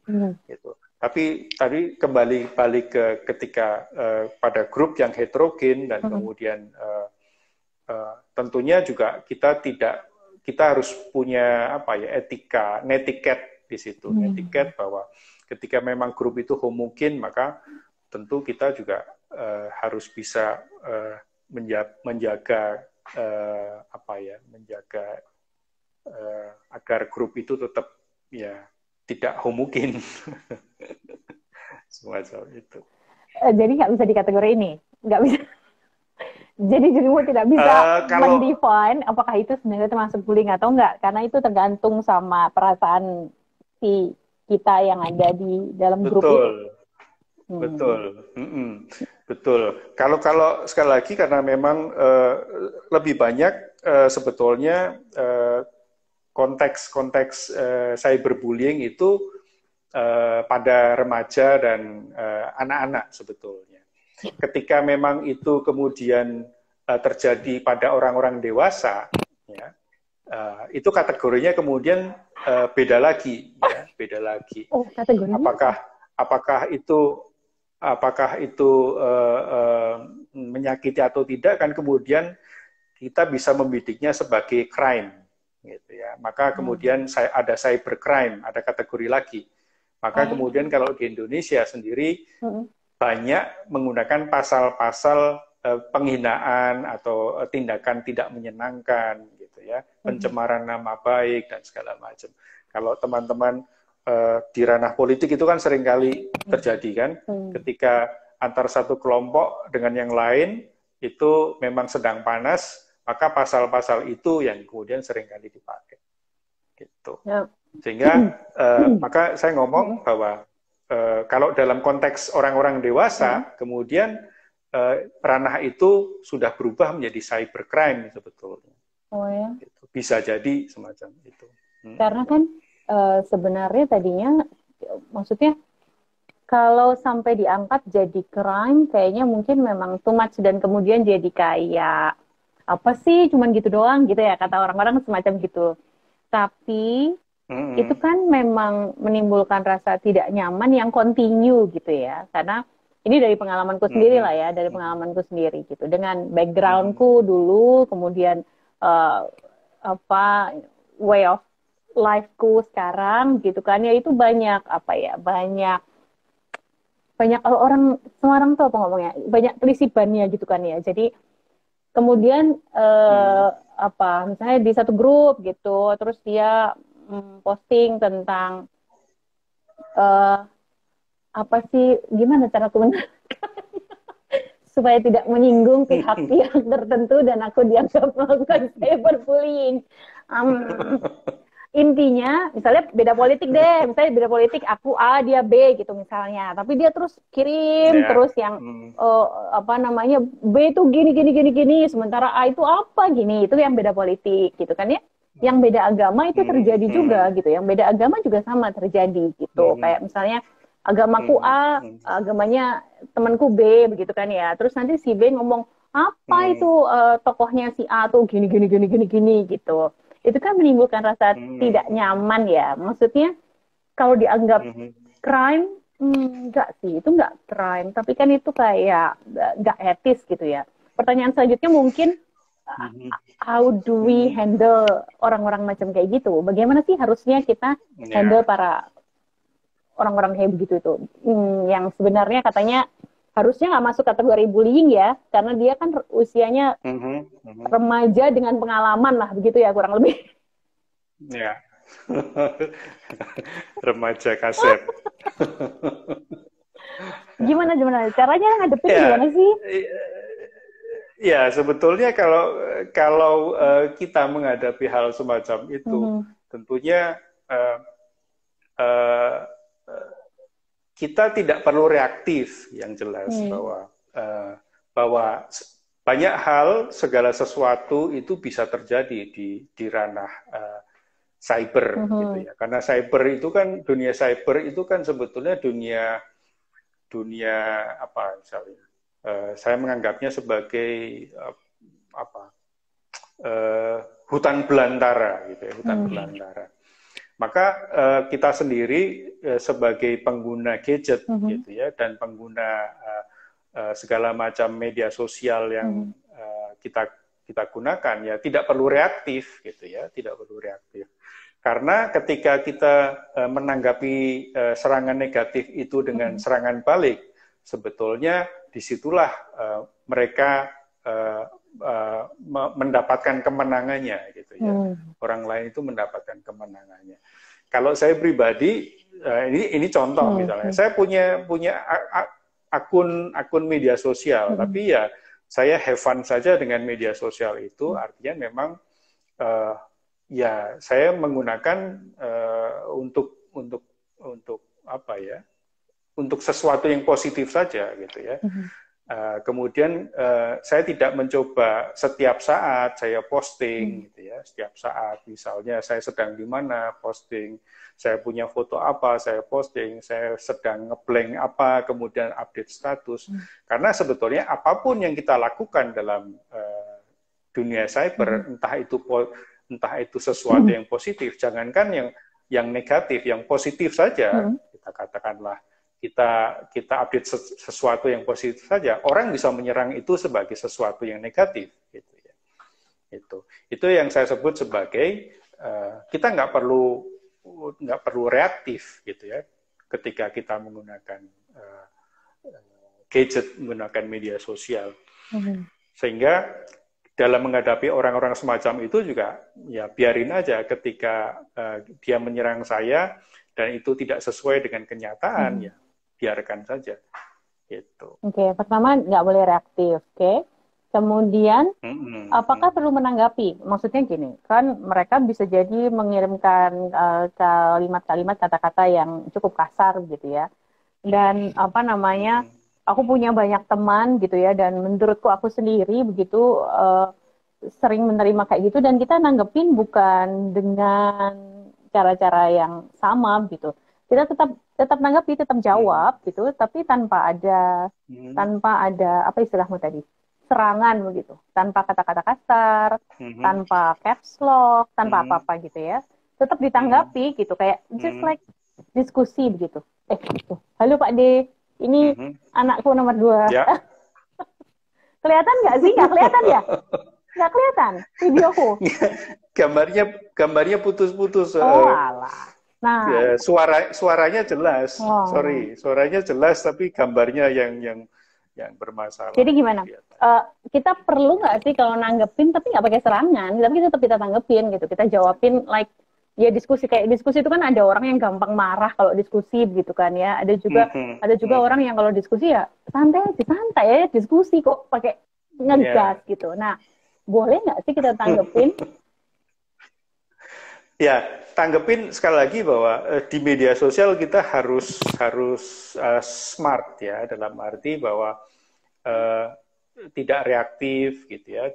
gitu. Tapi tadi kembali balik ke ketika pada grup yang heterogen dan kemudian tentunya juga kita harus punya netiquette di situ, netiquette bahwa ketika memang grup itu homogen maka tentu kita juga harus bisa menjaga agar grup itu tetap ya tidak homogen. Semacam itu. Jadi nggak bisa dikategori ini, nggak bisa. Jadi dirimu tidak bisa mendefine apakah itu sebenarnya termasuk bullying atau enggak, karena itu tergantung sama perasaan si kita yang ada di dalam grup itu. Betul. Kalau sekali lagi karena memang lebih banyak sebetulnya konteks cyberbullying itu pada remaja dan anak-anak sebetulnya. Ketika memang itu kemudian terjadi pada orang-orang dewasa, ya, itu kategorinya kemudian beda lagi. Oh, kategorinya? Apakah itu menyakiti atau tidak, kan kemudian kita bisa membidiknya sebagai crime, gitu ya. Maka kemudian ada cybercrime, ada kategori lagi. Maka kemudian kalau di Indonesia sendiri banyak menggunakan pasal-pasal penghinaan atau tindakan tidak menyenangkan gitu ya, pencemaran nama baik dan segala macam. Kalau teman-teman di ranah politik itu kan seringkali terjadi kan, ketika antar satu kelompok dengan yang lain itu memang sedang panas, maka pasal-pasal itu yang kemudian seringkali dipakai gitu. Sehingga maka saya ngomong bahwa kalau dalam konteks orang-orang dewasa, kemudian ranah itu sudah berubah menjadi cybercrime sebetulnya. Oh ya. Bisa jadi semacam itu. Karena kan sebenarnya tadinya, maksudnya kalau sampai diangkat jadi crime, kayaknya mungkin memang too much dan kemudian jadi kayak apa sih, cuman gitu doang gitu ya, kata orang-orang semacam gitu. Tapi itu kan memang menimbulkan rasa tidak nyaman yang continue gitu ya, karena ini dari pengalamanku sendiri lah ya, dari pengalamanku sendiri gitu, dengan backgroundku dulu, kemudian way of lifeku sekarang gitu kan ya, itu banyak banyak banyak orang Semarang tuh apa ngomongnya, banyak kelisibannya gitu kan ya. Jadi kemudian apa misalnya di satu grup gitu, terus dia posting tentang apa sih, gimana cara aku supaya tidak menyinggung pihak-pihak tertentu dan aku dianggap melakukan cyberbullying. Intinya, misalnya beda politik deh, misalnya beda politik, aku A, dia B gitu misalnya, tapi dia terus kirim terus yang apa namanya B itu gini gini gini gini, sementara A itu apa gini, itu yang beda politik gitu kan ya. Yang beda agama itu terjadi juga gitu, yang beda agama juga sama terjadi gitu, kayak misalnya agamaku A, agamanya temanku B begitu kan ya, terus nanti si B ngomong apa itu tokohnya si A tuh gini gini gini gini gini gitu. Itu kan menimbulkan rasa tidak nyaman ya. Maksudnya kalau dianggap crime, enggak sih, itu enggak crime. Tapi kan itu kayak enggak etis gitu ya. Pertanyaan selanjutnya mungkin, how do we handle orang-orang macam kayak gitu? Bagaimana sih harusnya kita handle para orang-orang kayak begitu itu? Yang sebenarnya katanya harusnya nggak masuk kategori bullying ya, karena dia kan usianya remaja dengan pengalaman lah, begitu ya kurang lebih. Ya, remaja kaset. Gimana caranya ngadepin gimana sih? Ya, sebetulnya kalau kita menghadapi hal semacam itu, tentunya kita tidak perlu reaktif, yang jelas bahwa banyak hal, segala sesuatu itu bisa terjadi di ranah cyber, gitu ya. Karena cyber itu kan, dunia cyber itu kan sebetulnya dunia apa misalnya, saya menganggapnya sebagai hutan belantara, gitu ya, hutan belantara. Maka kita sendiri sebagai pengguna gadget gitu ya, dan pengguna segala macam media sosial yang kita gunakan, ya tidak perlu reaktif gitu ya, tidak perlu reaktif. Karena ketika kita menanggapi serangan negatif itu dengan serangan balik, sebetulnya disitulah mereka mendapatkan kemenangannya gitu ya. Orang lain itu mendapatkan kemenangannya. Kalau saya pribadi, ini contoh misalnya, saya punya akun media sosial, tapi ya saya have fun saja dengan media sosial itu, artinya memang ya saya menggunakan untuk apa ya, untuk sesuatu yang positif saja gitu ya. Kemudian saya tidak mencoba setiap saat saya posting gitu ya, setiap saat misalnya saya sedang di mana posting, saya punya foto apa saya posting, saya sedang ngeblank apa kemudian update status. Karena sebetulnya apapun yang kita lakukan dalam dunia cyber, entah itu sesuatu yang positif, jangankan yang negatif, yang positif saja, kita katakanlah kita update sesuatu yang positif saja, orang bisa menyerang itu sebagai sesuatu yang negatif, gitu ya. Itu yang saya sebut sebagai kita nggak perlu reaktif, gitu ya, ketika kita menggunakan gadget, menggunakan media sosial, sehingga dalam menghadapi orang-orang semacam itu juga ya biarin aja, ketika dia menyerang saya dan itu tidak sesuai dengan kenyataan, ya biarkan saja. Gitu. Oke, pertama nggak boleh reaktif, oke. Kemudian, apakah perlu menanggapi? Maksudnya gini, kan mereka bisa jadi mengirimkan kalimat-kalimat, kata-kata yang cukup kasar gitu ya. Dan apa namanya, aku punya banyak teman gitu ya, dan menurutku aku sendiri begitu sering menerima kayak gitu, dan kita nanggepin bukan dengan cara-cara yang sama gitu. Kita tetap nanggapi, tetap jawab gitu, tapi tanpa ada apa istilahmu tadi, serangan begitu, tanpa kata-kata kasar, tanpa caps lock, tanpa apa-apa gitu ya, tetap ditanggapi gitu, kayak just like diskusi begitu. Halo Pak D, ini anakku nomor 2. Ya. Kelihatan nggak sih? Nggak kelihatan ya? Nggak kelihatan videoku. Gambarnya putus-putus. Oh alah. Nah, suaranya jelas. Sorry, suaranya jelas tapi gambarnya yang bermasalah. Jadi gimana? Kita perlu nggak sih kalau nanggepin tapi nggak pakai serangan, tapi kita tanggepin gitu. Kita jawabin like ya diskusi itu kan ada orang yang gampang marah kalau diskusi gitu kan ya. Ada juga orang yang kalau diskusi ya santai ya diskusi kok pakai ngegas gitu. Nah, boleh nggak sih kita tanggepin? Ya, tanggepin sekali lagi bahwa di media sosial kita harus smart ya, dalam arti bahwa tidak reaktif gitu ya,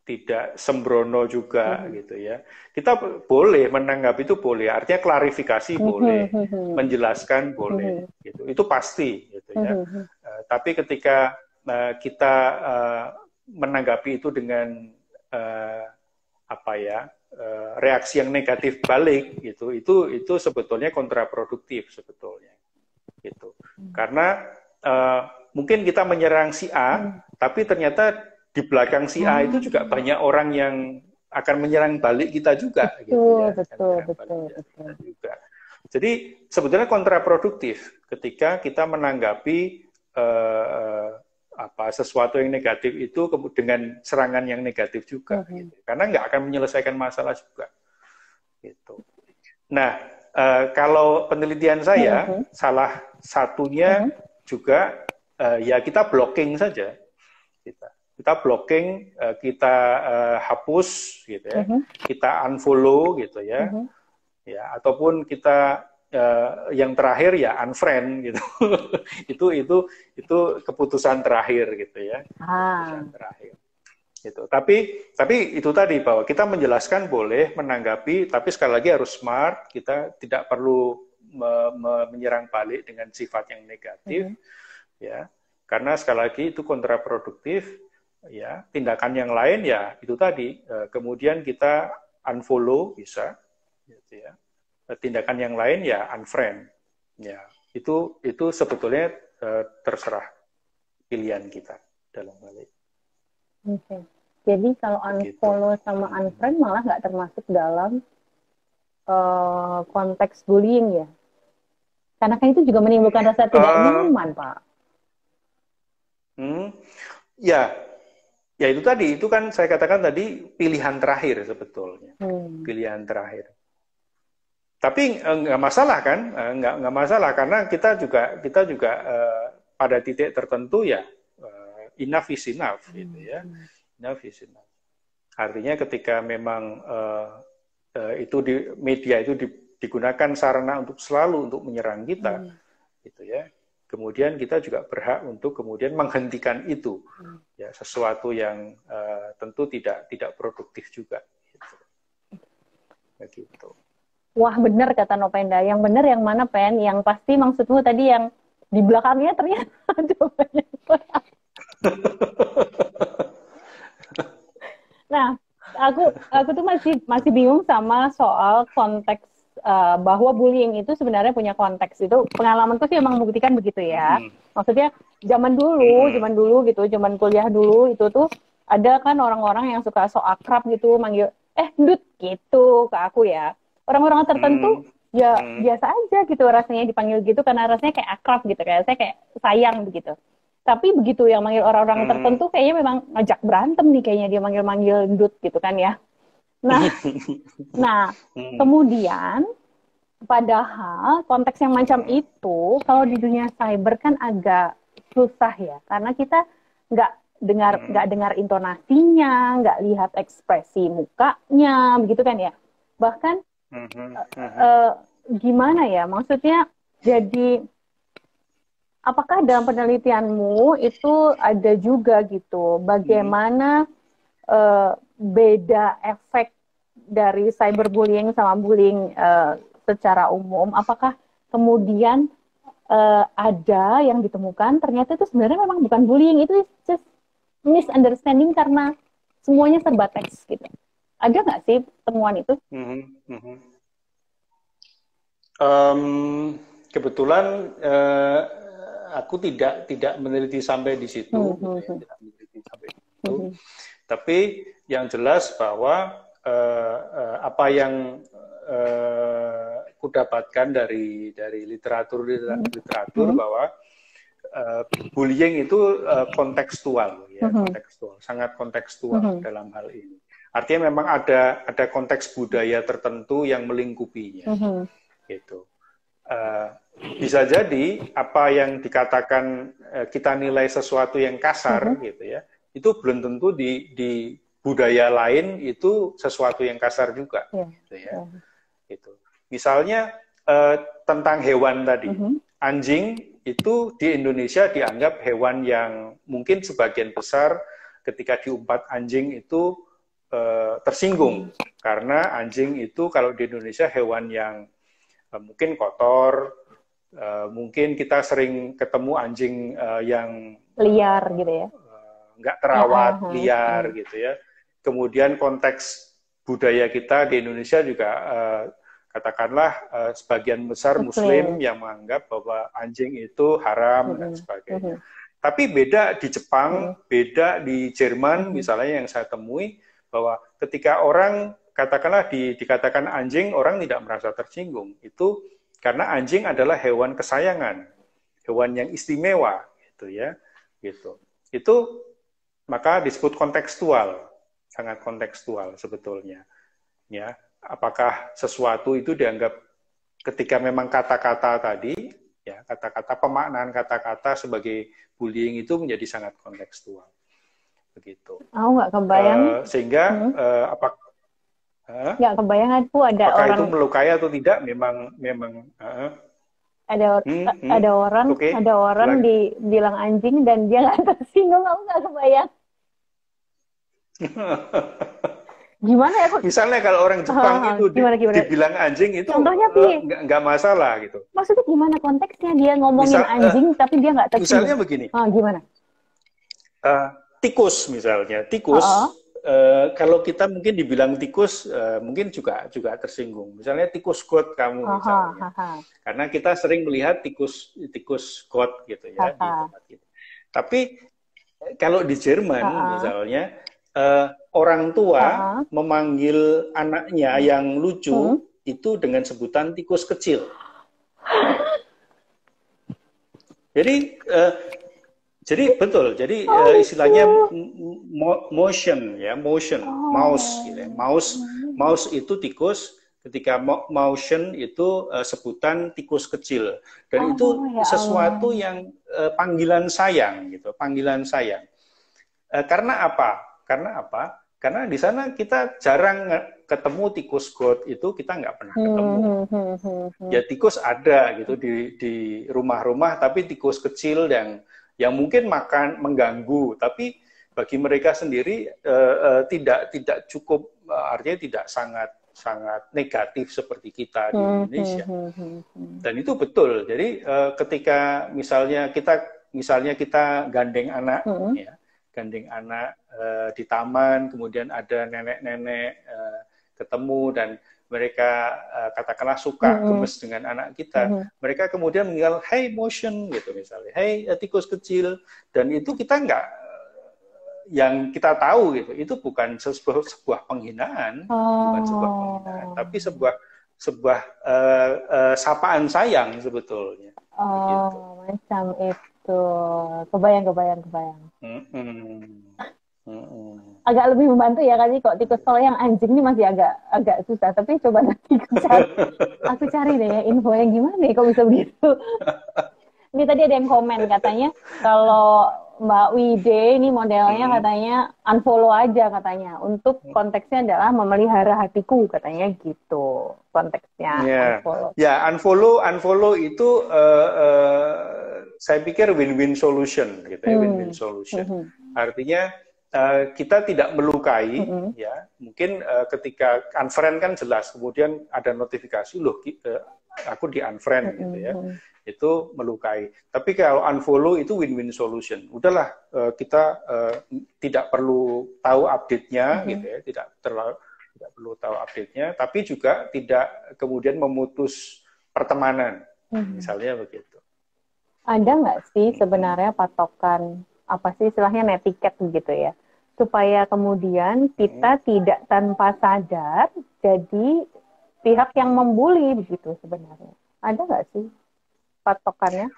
tidak sembrono juga gitu ya. Kita boleh menanggapi itu boleh, artinya klarifikasi boleh, menjelaskan boleh gitu. Itu pasti gitu ya. Tapi ketika kita menanggapi itu dengan reaksi yang negatif balik gitu, itu sebetulnya kontraproduktif sebetulnya gitu. Karena mungkin kita menyerang si A, tapi ternyata di belakang si A itu juga banyak orang yang akan menyerang balik kita juga gitu ya. Betul. Juga. Jadi sebetulnya kontraproduktif ketika kita menanggapi sesuatu yang negatif itu dengan serangan yang negatif juga, gitu. Karena nggak akan menyelesaikan masalah juga. Gitu. Nah, kalau penelitian saya, salah satunya juga ya kita blocking saja, kita blocking, kita hapus, gitu ya, kita unfollow, gitu ya, ya, ataupun kita yang terakhir ya unfriend gitu. itu keputusan terakhir gitu ya. Keputusan terakhir. Gitu. Tapi itu tadi bahwa kita menjelaskan boleh, menanggapi, tapi sekali lagi harus smart, kita tidak perlu menyerang balik dengan sifat yang negatif ya. Karena sekali lagi itu kontraproduktif ya. Tindakan yang lain ya itu tadi, kemudian kita unfollow bisa gitu ya. Tindakan yang lain ya unfriend, ya itu sebetulnya terserah pilihan kita dalam hal itu. Oke. Jadi kalau unfollow sama unfriend malah nggak termasuk dalam konteks bullying ya? Karena kan itu juga menimbulkan rasa tidak nyaman, Pak. Ya itu tadi, itu kan saya katakan tadi pilihan terakhir sebetulnya, pilihan terakhir. Tapi nggak masalah kan, nggak masalah karena kita juga pada titik tertentu ya enough is enough gitu ya, enough is enough. Artinya ketika memang itu media itu digunakan sarana untuk selalu untuk menyerang kita, gitu ya. Kemudian kita juga berhak untuk kemudian menghentikan itu, ya sesuatu yang tentu tidak produktif juga. Gitu. Begitu. Wah benar kata Nopenda, yang benar yang mana Pen? Yang pasti maksudmu tadi yang di belakangnya ternyata Nah, aku tuh masih bingung sama soal konteks bahwa bullying itu sebenarnya punya konteks. Itu pengalamanku sih emang membuktikan begitu ya. Maksudnya zaman dulu gitu, zaman kuliah dulu itu tuh ada kan orang-orang yang suka sok akrab gitu, manggil Dut gitu ke aku ya. Orang-orang tertentu ya biasa aja gitu rasanya dipanggil gitu karena rasanya kayak akrab gitu, kayak saya kayak sayang begitu. Tapi begitu yang manggil orang-orang tertentu kayaknya memang ngajak berantem nih, kayaknya dia manggil-manggil Dut gitu kan ya. Nah, kemudian padahal konteks yang macam itu kalau di dunia cyber kan agak susah ya, karena kita nggak dengar intonasinya, nggak lihat ekspresi mukanya, begitu kan ya. Bahkan gimana ya, maksudnya jadi apakah dalam penelitianmu itu ada juga gitu bagaimana beda efek dari cyberbullying sama bullying secara umum? Apakah kemudian ada yang ditemukan ternyata itu sebenarnya memang bukan bullying, itu just misunderstanding karena semuanya serba teks gitu? Ada nggak sih temuan itu? Kebetulan aku tidak meneliti sampai di situ, tidak meneliti sampai di situ. Tapi yang jelas bahwa apa yang kudapatkan dari literatur bahwa bullying itu kontekstual, ya, kontekstual, sangat kontekstual dalam hal ini. Artinya memang ada konteks budaya tertentu yang melingkupinya, gitu. Bisa jadi apa yang dikatakan kita nilai sesuatu yang kasar, gitu ya, itu belum tentu di budaya lain itu sesuatu yang kasar juga, gitu ya. Gitu. Misalnya tentang hewan tadi, anjing itu di Indonesia dianggap hewan yang mungkin sebagian besar ketika diumpat anjing itu tersinggung, karena anjing itu kalau di Indonesia hewan yang mungkin kotor, mungkin kita sering ketemu anjing yang liar gitu ya, nggak terawat, liar gitu ya. Kemudian konteks budaya kita di Indonesia juga katakanlah sebagian besar Muslim yang menganggap bahwa anjing itu haram dan sebagainya. Tapi beda di Jepang, beda di Jerman misalnya yang saya temui, bahwa ketika orang katakanlah dikatakan anjing, orang tidak merasa tersinggung. Itu karena anjing adalah hewan kesayangan, hewan yang istimewa, gitu ya, gitu. Itu maka disebut kontekstual. Sangat kontekstual sebetulnya, ya. Apakah sesuatu itu dianggap ketika memang kata-kata tadi, ya, kata-kata pemaknaan kata-kata sebagai bullying itu menjadi sangat kontekstual, begitu. Aku nggak kebayang. Sehingga nggak kebayang aku ada apakah orang itu melukai atau tidak, memang ada orang dibilang anjing dan dia nggak tersinggung. Aku nggak kebayang. Gimana ya? Misalnya kalau orang Jepang itu gimana? Dibilang anjing itu nggak masalah gitu. Maksudnya gimana konteksnya dia ngomongin anjing tapi dia nggak tersinggung? Misalnya begini. Gimana? Tikus misalnya, kalau kita mungkin dibilang tikus, mungkin juga tersinggung. Misalnya tikus got kamu misalnya, karena kita sering melihat tikus got gitu ya di tempat kita. Tapi kalau di Jerman misalnya, orang tua memanggil anaknya yang lucu itu dengan sebutan tikus kecil. Jadi betul. Jadi istilahnya mouse gitu ya. Mouse itu tikus. Ketika motion itu sebutan tikus kecil. Dan itu sesuatu yang panggilan sayang gitu, panggilan sayang. Karena apa? Karena di sana kita jarang ketemu tikus got, itu kita nggak pernah ketemu. Ya tikus ada gitu di rumah-rumah, tapi tikus kecil yang mungkin mengganggu, tapi bagi mereka sendiri tidak cukup, artinya tidak sangat negatif seperti kita di Indonesia. Dan itu betul. Jadi ketika misalnya kita gandeng anak, ya, gandeng anak di taman, kemudian ada nenek-nenek ketemu dan mereka katakanlah suka gemes dengan anak kita, mereka kemudian meninggal, hey motion gitu misalnya, hey tikus kecil, dan itu kita nggak, yang kita tahu gitu, itu bukan sebuah penghinaan, tapi sebuah sapaan sayang sebetulnya. Begitu. Macam itu, kebayang. Agak lebih membantu ya kali kok tikus. Kalau yang anjing ini masih agak susah, tapi coba nanti aku cari deh ya info yang gimana kok bisa begitu. Ini tadi ada yang komen katanya kalau Mbak Wide ini modelnya katanya unfollow aja katanya, untuk konteksnya adalah memelihara hatiku katanya gitu konteksnya. Unfollow itu saya pikir win-win solution gitu ya, win-win solution. Artinya kita tidak melukai, ya. Mungkin ketika unfriend kan jelas, kemudian ada notifikasi, loh aku di unfriend gitu ya, itu melukai. Tapi kalau unfollow itu win-win solution. Udahlah, kita tidak perlu tahu update-nya, gitu ya, tidak perlu tahu update-nya, tapi juga tidak kemudian memutus pertemanan, misalnya begitu. Ada nggak sih sebenarnya patokan apa sih istilahnya netiquette gitu ya? supaya kemudian kita tidak tanpa sadar jadi pihak yang membuli begitu sebenarnya. Ada nggak sih patokannya?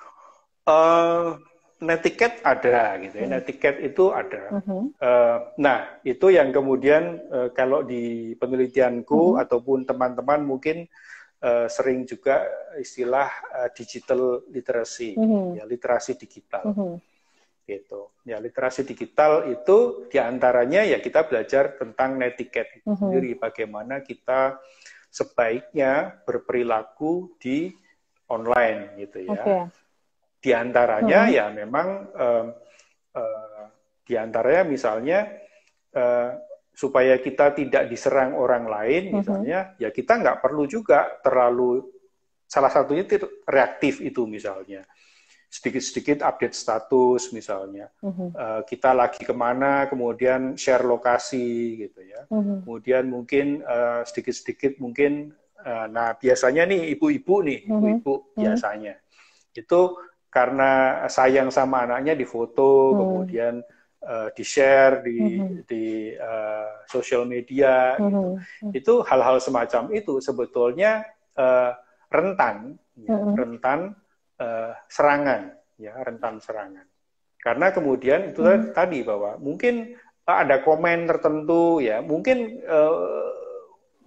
Netiquette ada gitu ya, netiquette itu ada. Nah, itu yang kemudian kalau di penelitianku ataupun teman-teman mungkin sering juga istilah digital literacy, ya literasi digital, gitu. Ya literasi digital itu diantaranya ya kita belajar tentang netiquette itu sendiri, bagaimana kita sebaiknya berperilaku di online, gitu ya. Di antaranya ya memang di antaranya misalnya supaya kita tidak diserang orang lain misalnya ya kita nggak perlu juga terlalu, salah satunya reaktif itu misalnya sedikit-sedikit update status misalnya kita lagi kemana kemudian share lokasi gitu ya, kemudian mungkin sedikit-sedikit mungkin nah biasanya nih ibu-ibu biasanya itu karena sayang sama anaknya difoto, kemudian di-share di sosial media, gitu. Itu hal-hal semacam itu sebetulnya rentan serangan, ya rentan serangan. Karena kemudian itu tadi bahwa mungkin ada komen tertentu, ya mungkin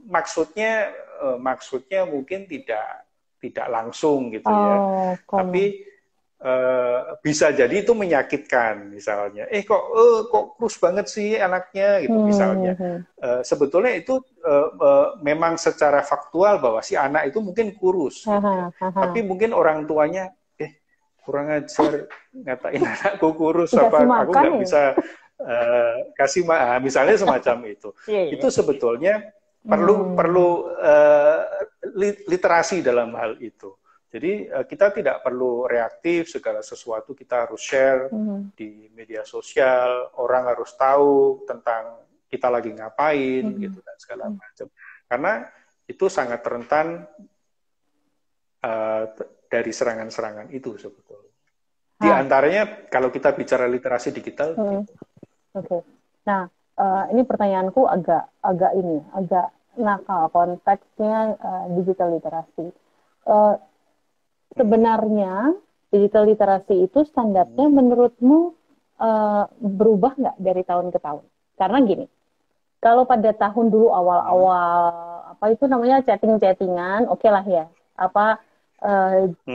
maksudnya mungkin tidak langsung gitu ya, tapi bisa jadi itu menyakitkan misalnya kok kurus banget sih anaknya gitu misalnya sebetulnya itu memang secara faktual bahwa si anak itu mungkin kurus gitu ya. Tapi mungkin orang tuanya kurang ajar ngatain anakku kurus apa aku nggak bisa kasih misalnya semacam itu. Itu sebetulnya perlu literasi dalam hal itu. Jadi kita tidak perlu reaktif, segala sesuatu kita harus share di media sosial, orang harus tahu tentang kita lagi ngapain gitu dan segala macam. Karena itu sangat rentan dari serangan-serangan itu sebetulnya. Di antaranya kalau kita bicara literasi digital. Gitu. Oke. Nah, ini pertanyaanku agak nakal konteksnya digital literasi. Sebenarnya digital literasi itu standarnya menurutmu berubah nggak dari tahun ke tahun? Karena gini, kalau pada tahun dulu awal-awal apa itu namanya chatting-chattingan, oke lah ya,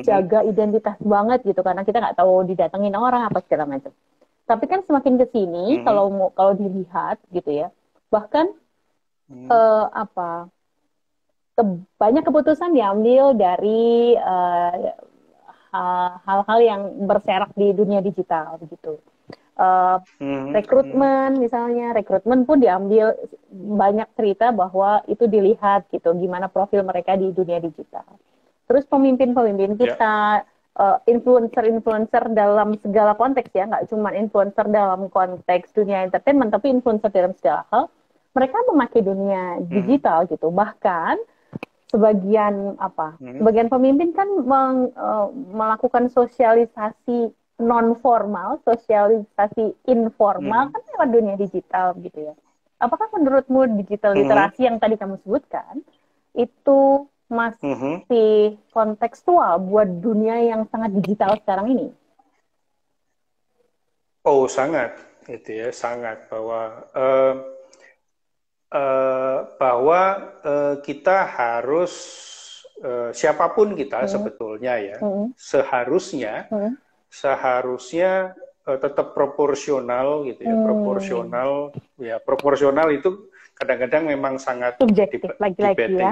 jaga identitas banget gitu karena kita nggak tahu didatengin orang apa segala macam. Tapi kan semakin ke sini kalau dilihat gitu ya, bahkan banyak keputusan diambil dari hal-hal yang berserak di dunia digital begitu. Rekrutmen misalnya, rekrutmen pun diambil banyak cerita bahwa itu dilihat gitu, gimana profil mereka di dunia digital. Terus pemimpin-pemimpin kita, influencer-influencer dalam segala konteks ya, nggak cuma influencer dalam konteks dunia entertainment, tapi influencer dalam segala hal, mereka memakai dunia digital gitu. Bahkan sebagian pemimpin kan melakukan sosialisasi non formal, sosialisasi informal kan lewat dunia digital gitu ya. Apakah menurutmu digital literasi yang tadi kamu sebutkan itu masih kontekstual buat dunia yang sangat digital sekarang ini? Oh sangat, itu ya sangat bahwa kita harus siapapun kita sebetulnya ya seharusnya tetap proporsional gitu ya, proporsional itu kadang-kadang memang sangat subjektif lagi-lagi ya.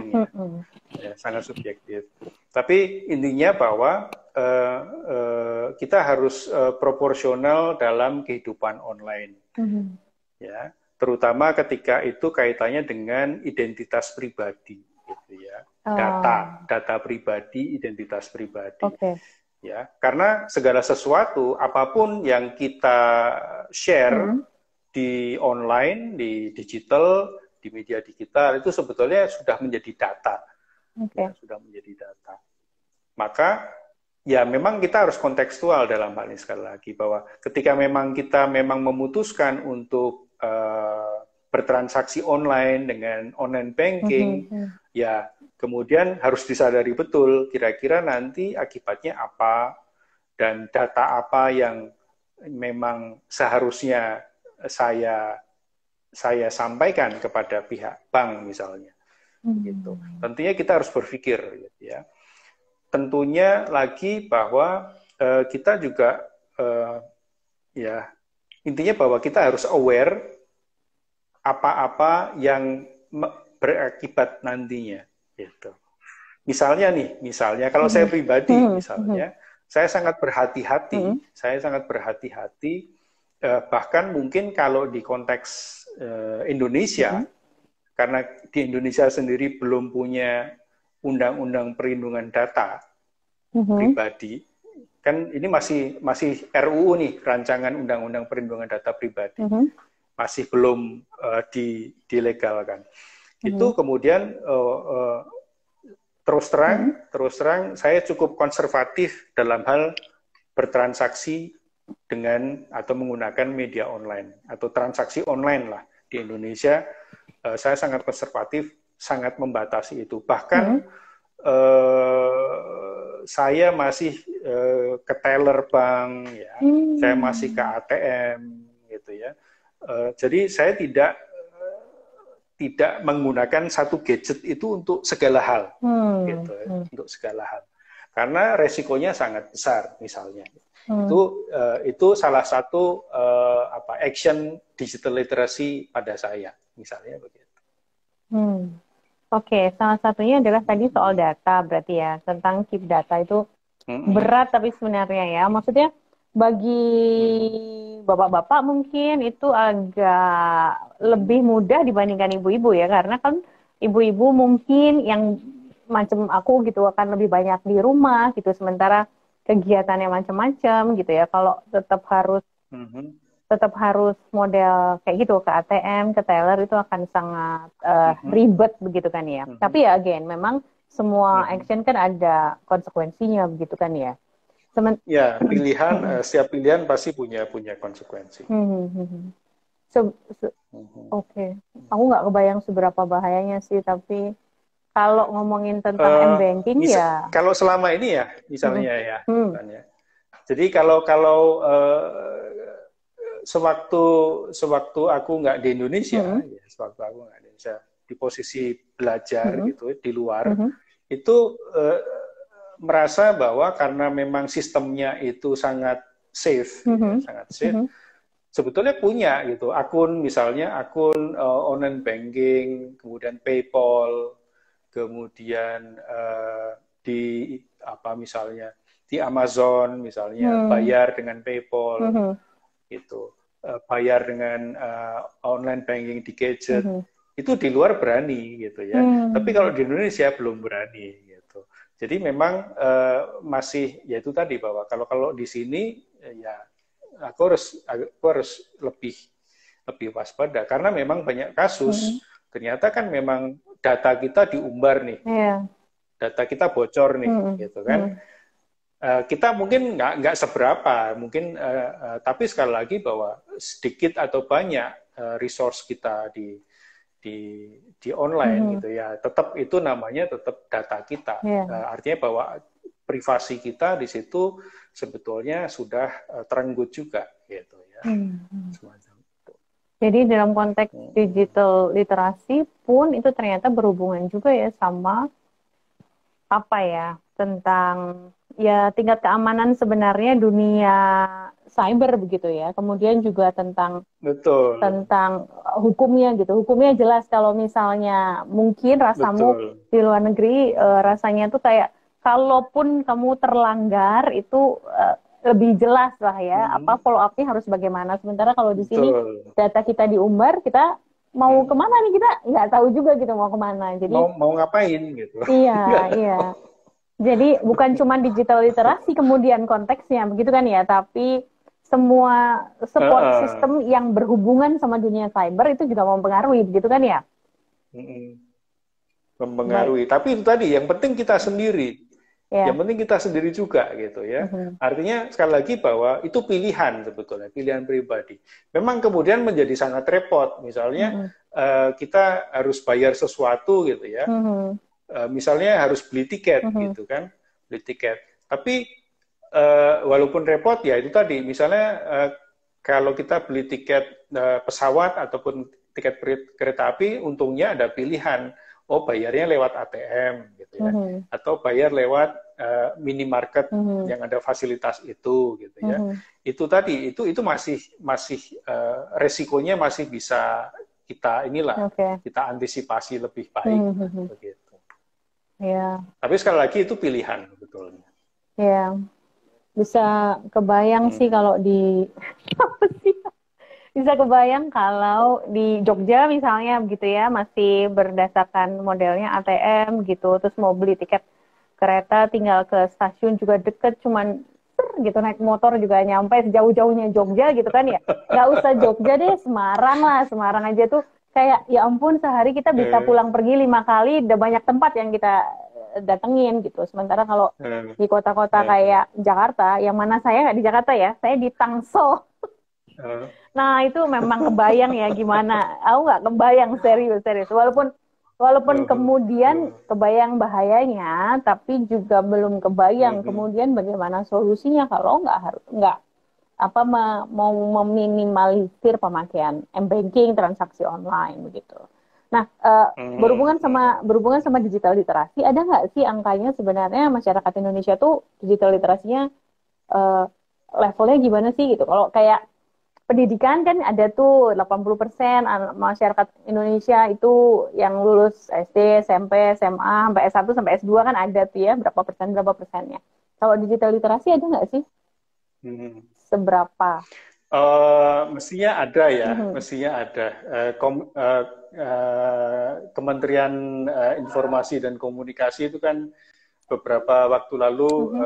Ya, sangat subjektif. Tapi intinya bahwa kita harus proporsional dalam kehidupan online, ya, terutama ketika itu kaitannya dengan identitas pribadi, gitu ya, data pribadi, identitas pribadi. Ya, karena segala sesuatu, apapun yang kita share di online, di digital, di media digital, itu sebetulnya sudah menjadi data. Ya, sudah menjadi data. Maka, ya memang kita harus kontekstual dalam hal ini sekali lagi, bahwa ketika memang kita memutuskan untuk bertransaksi online dengan online banking, ya kemudian harus disadari betul kira-kira nanti akibatnya apa dan data apa yang memang seharusnya saya sampaikan kepada pihak bank misalnya. Gitu. Tentunya kita harus berpikir, gitu ya. Tentunya lagi bahwa kita juga ya intinya bahwa kita harus aware apa-apa yang berakibat nantinya. Gitu. Misalnya kalau saya pribadi, misalnya, saya sangat berhati-hati, bahkan mungkin kalau di konteks Indonesia, karena di Indonesia sendiri belum punya undang-undang perlindungan data pribadi, kan ini masih RUU nih, rancangan undang-undang perlindungan data pribadi, masih belum dilegalkan. Itu kemudian terus terang saya cukup konservatif dalam hal bertransaksi dengan atau menggunakan media online atau transaksi online lah di Indonesia. Saya sangat konservatif, sangat membatasi itu. Bahkan saya masih ke teller bank, ya, saya masih ke ATM, gitu ya. Jadi saya tidak menggunakan satu gadget itu untuk segala hal, gitu, untuk segala hal, karena resikonya sangat besar, misalnya. Itu salah satu action digital literacy pada saya, misalnya begitu. Oke, salah satunya adalah tadi soal data, berarti ya, tentang keep data itu berat tapi sebenarnya ya, maksudnya bagi bapak-bapak mungkin itu agak lebih mudah dibandingkan ibu-ibu ya, karena kan ibu-ibu mungkin yang macam aku gitu akan lebih banyak di rumah gitu, sementara kegiatannya macam-macam gitu ya. Kalau tetap harus model kayak gitu ke ATM, ke teller itu akan sangat ribet begitu kan ya. Tapi ya again, memang semua action kan ada konsekuensinya begitu kan ya. Ya, setiap pilihan pasti punya konsekuensi. Oke. Aku nggak kebayang seberapa bahayanya sih, tapi kalau ngomongin tentang m-banking ya. Kalau selama ini ya, misalnya ya. Misalnya. Jadi kalau sewaktu aku nggak di Indonesia, di posisi belajar gitu di luar, itu merasa bahwa karena memang sistemnya itu sangat safe, sebetulnya punya gitu misalnya akun online banking, kemudian PayPal, kemudian misalnya di Amazon misalnya bayar dengan PayPal, gitu, bayar dengan online banking di gadget, itu di luar berani gitu ya, tapi kalau di Indonesia belum berani. Jadi memang masih, ya itu tadi, bahwa kalau di sini ya aku harus lebih waspada, karena memang banyak kasus ternyata kan memang data kita diumbar nih, data kita bocor nih, gitu kan. Kita mungkin nggak seberapa, mungkin tapi sekali lagi bahwa sedikit atau banyak resource kita di online gitu ya, tetap itu namanya tetap data kita. Artinya bahwa privasi kita di situ sebetulnya sudah terenggut juga gitu ya. Semacam itu. Jadi dalam konteks digital literasi pun itu ternyata berhubungan juga ya sama tentang ya tingkat keamanan sebenarnya dunia cyber begitu ya. Kemudian juga tentang hukumnya gitu. Hukumnya jelas, kalau misalnya mungkin rasamu di luar negeri rasanya tuh kayak kalaupun kamu terlanggar itu lebih jelas lah ya, follow up-nya harus bagaimana. Sementara kalau di sini data kita diumbar, kita mau kemana nih, kita nggak tahu juga gitu mau kemana. Jadi mau ngapain gitu. Iya. Jadi bukan cuma digital literasi kemudian konteksnya begitu kan ya, tapi semua support system yang berhubungan sama dunia cyber itu juga mempengaruhi, begitu kan ya? Mempengaruhi. Tapi itu tadi, yang penting kita sendiri. Yang penting kita sendiri juga gitu ya. Artinya sekali lagi bahwa itu pilihan sebetulnya, pilihan pribadi. Memang kemudian menjadi sangat repot. Misalnya kita harus bayar sesuatu gitu ya. Misalnya harus beli tiket gitu kan, beli tiket. Tapi walaupun repot ya itu tadi. Misalnya kalau kita beli tiket pesawat ataupun tiket kereta api, untungnya ada pilihan. Oh, bayarnya lewat ATM gitu ya, atau bayar lewat minimarket yang ada fasilitas itu gitu ya. Itu tadi, itu masih resikonya masih bisa kita kita antisipasi lebih baik begitu. Yeah. Tapi sekali lagi itu pilihan sebetulnya. Ya, yeah. Bisa kebayang sih kalau di bisa kebayang kalau di Jogja misalnya begitu ya, masih berdasarkan modelnya ATM gitu, terus mau beli tiket kereta tinggal ke stasiun juga deket, cuman gitu naik motor juga nyampe sejauh-jauhnya Jogja gitu kan ya. Nggak usah Jogja deh, Semarang lah, Semarang aja tuh kayak ya ampun sehari kita bisa pulang pergi 5 kali, udah banyak tempat yang kita datengin gitu. Sementara kalau di kota-kota kayak Jakarta, yang mana saya nggak di Jakarta ya, saya di Tangsel. Nah itu memang kebayang ya gimana. Aku nggak kebayang serius. Walaupun kemudian kebayang bahayanya, tapi juga belum kebayang kemudian bagaimana solusinya kalau nggak mau meminimalisir pemakaian m-banking, transaksi online begitu. Nah, berhubungan sama digital literasi, ada nggak sih angkanya sebenarnya masyarakat Indonesia tuh digital literasinya levelnya gimana sih gitu? Kalau kayak pendidikan kan ada tuh 80% masyarakat Indonesia itu yang lulus SD, SMP, SMA, sampai S1 sampai S2 kan ada tuh ya berapa persennya. Kalau digital literasi ada nggak sih? Seberapa? Mestinya ada ya, mestinya ada. Kementerian Informasi dan Komunikasi itu kan beberapa waktu lalu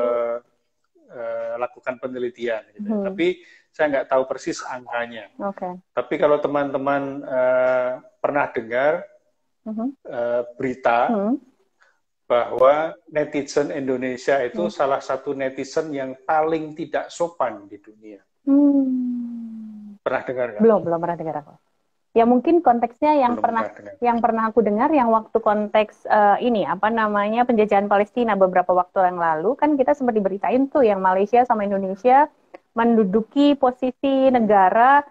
lakukan penelitian, gitu. Tapi saya nggak tahu persis angkanya. Tapi kalau teman-teman pernah dengar berita bahwa netizen Indonesia itu salah satu netizen yang paling tidak sopan di dunia. Pernah dengar nggak? Belum pernah dengar aku. Ya mungkin konteksnya yang pernah aku dengar yang waktu konteks penjajahan Palestina beberapa waktu yang lalu kan kita sempat diberitain tuh yang Malaysia sama Indonesia menduduki posisi negara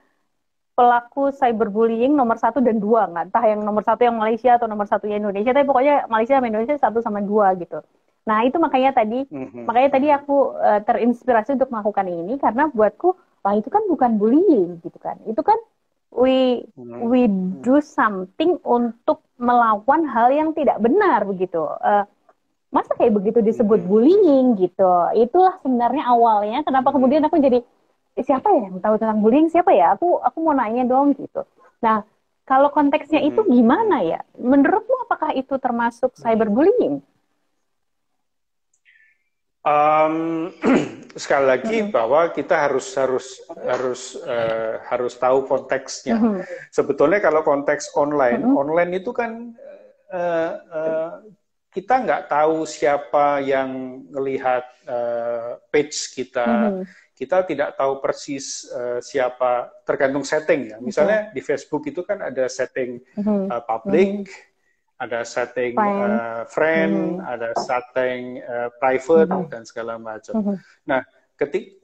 pelaku cyberbullying nomor 1 dan 2, nggak entah yang nomor 1 yang Malaysia atau nomor 1 yang Indonesia, tapi pokoknya Malaysia sama Indonesia 1 sama 2 gitu. Nah itu makanya tadi aku terinspirasi untuk melakukan ini karena buatku itu kan bukan bullying gitu kan, itu kan we do something untuk melawan hal yang tidak benar begitu. Masa kayak begitu disebut bullying gitu. Itulah sebenarnya awalnya kenapa kemudian aku jadi siapa ya yang tahu tentang bullying, siapa ya? Aku mau nanya dong gitu. Nah, kalau konteksnya itu gimana ya? Menurutmu apakah itu termasuk cyberbullying? Sekali lagi bahwa kita harus tahu konteksnya. Sebetulnya kalau konteks online itu kan kita nggak tahu siapa yang melihat page kita. Kita tidak tahu persis siapa, tergantung setting ya. Misalnya di Facebook itu kan ada setting public, ada setting friend, ada setting private dan segala macam. Nah,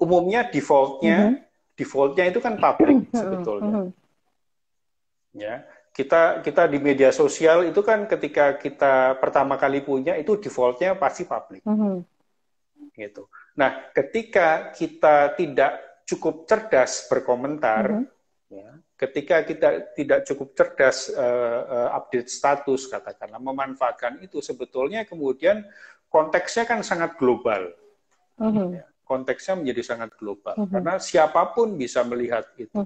umumnya defaultnya itu kan public sebetulnya. Ya, kita di media sosial itu kan ketika kita pertama kali punya itu defaultnya pasti public. Gitu. Nah, ketika kita tidak cukup cerdas berkomentar, ketika kita tidak cukup cerdas update status, katakanlah, memanfaatkan itu, sebetulnya kemudian konteksnya kan sangat global. Ya, konteksnya menjadi sangat global. Karena siapapun bisa melihat itu.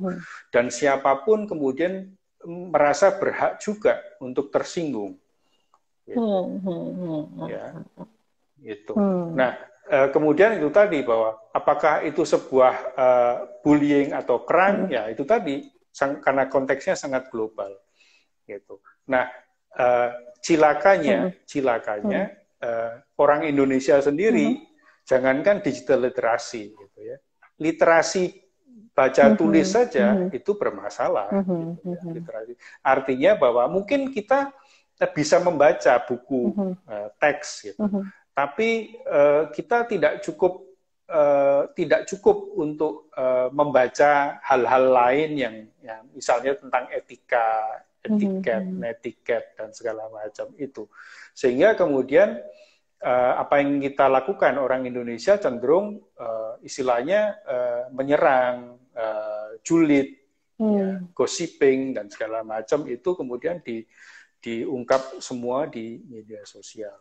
Dan siapapun kemudian merasa berhak juga untuk tersinggung. Gitu. Ya, itu. Nah, kemudian itu tadi bahwa apakah itu sebuah bullying atau crime, ya itu tadi karena konteksnya sangat global gitu. Nah, cilakanya orang Indonesia sendiri, jangankan digital literasi, gitu ya, literasi baca tulis saja itu bermasalah. Gitu ya, literasi. Artinya bahwa mungkin kita bisa membaca buku teks, gitu, tapi kita tidak cukup untuk membaca hal-hal lain yang misalnya tentang etika, netiket dan segala macam itu, sehingga kemudian apa yang kita lakukan orang Indonesia cenderung istilahnya menyerang, julid, ya, gossiping dan segala macam itu kemudian diungkap semua di media sosial.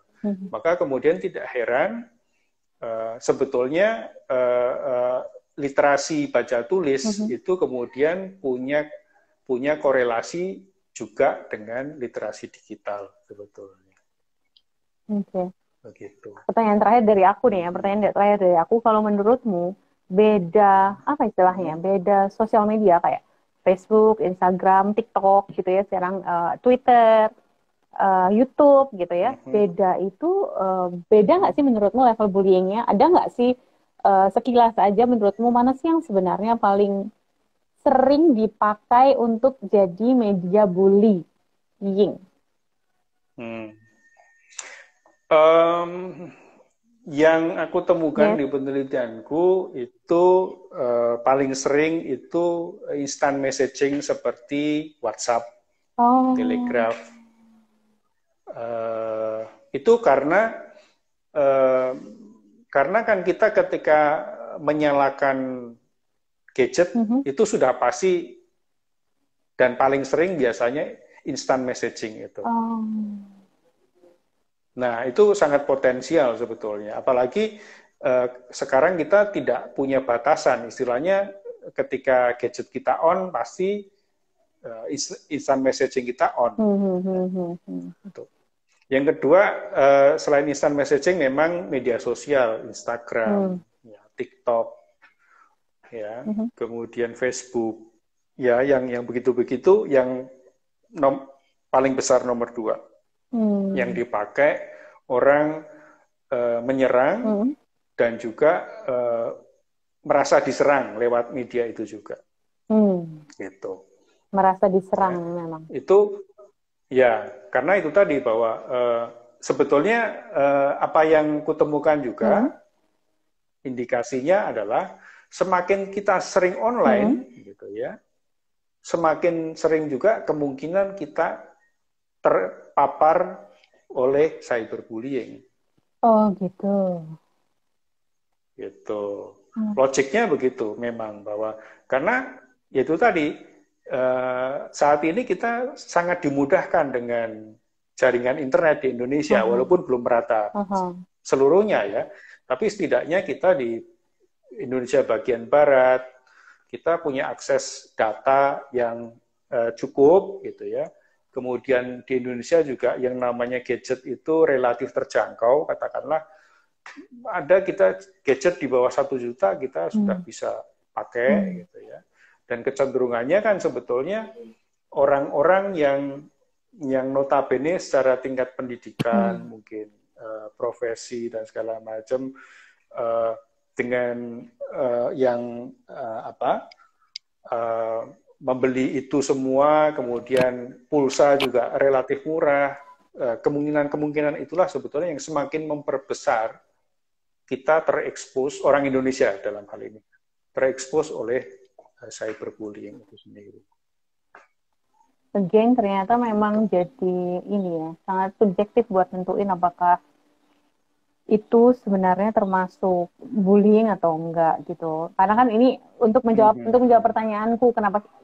Maka kemudian tidak heran sebetulnya literasi baca tulis itu kemudian punya korelasi juga dengan literasi digital sebetulnya. Oke. Begitu. Pertanyaan terakhir dari aku nih ya, kalau menurutmu beda apa istilahnya? Beda sosial media kayak Facebook, Instagram, TikTok gitu ya, sekarang Twitter, YouTube gitu ya. Beda itu beda nggak sih menurutmu level bullyingnya? Ada nggak sih sekilas aja menurutmu mana sih yang sebenarnya paling sering dipakai untuk jadi media bullying? Yang aku temukan di penelitianku itu paling sering itu instant messaging seperti WhatsApp, Telegram. Itu karena kan kita ketika menyalakan gadget itu sudah pasti dan paling sering biasanya instant messaging itu. Nah, itu sangat potensial sebetulnya. Apalagi sekarang kita tidak punya batasan. Istilahnya ketika gadget kita on, pasti instant messaging kita on. Yang kedua, selain instant messaging, memang media sosial, Instagram, ya, TikTok, ya, kemudian Facebook, ya, yang begitu-begitu, yang paling besar nomor 2. Yang dipakai orang menyerang dan juga merasa diserang lewat media itu juga. Gitu. Merasa diserang memang. Itu ya, karena itu tadi bahwa sebetulnya apa yang kutemukan juga indikasinya adalah semakin kita sering online gitu ya, semakin sering juga kemungkinan kita terpapar oleh cyberbullying. Oh gitu. Gitu. Logiknya begitu memang bahwa karena itu tadi saat ini kita sangat dimudahkan dengan jaringan internet di Indonesia walaupun belum merata seluruhnya ya, tapi setidaknya kita di Indonesia bagian barat kita punya akses data yang cukup gitu ya. Kemudian di Indonesia juga yang namanya gadget itu relatif terjangkau, katakanlah ada kita gadget di bawah 1 juta kita sudah bisa pakai gitu ya. Dan kecenderungannya kan sebetulnya orang-orang yang notabene secara tingkat pendidikan, mungkin profesi dan segala macam dengan yang membeli itu semua, kemudian pulsa juga relatif murah, kemungkinan itulah sebetulnya yang semakin memperbesar kita terekspos, orang Indonesia dalam hal ini, terekspos oleh cyberbullying itu sendiri. Again, ternyata memang jadi ini ya, sangat subjektif buat nentuin apakah itu sebenarnya termasuk bullying atau enggak gitu. Karena kan ini untuk menjawab pertanyaanku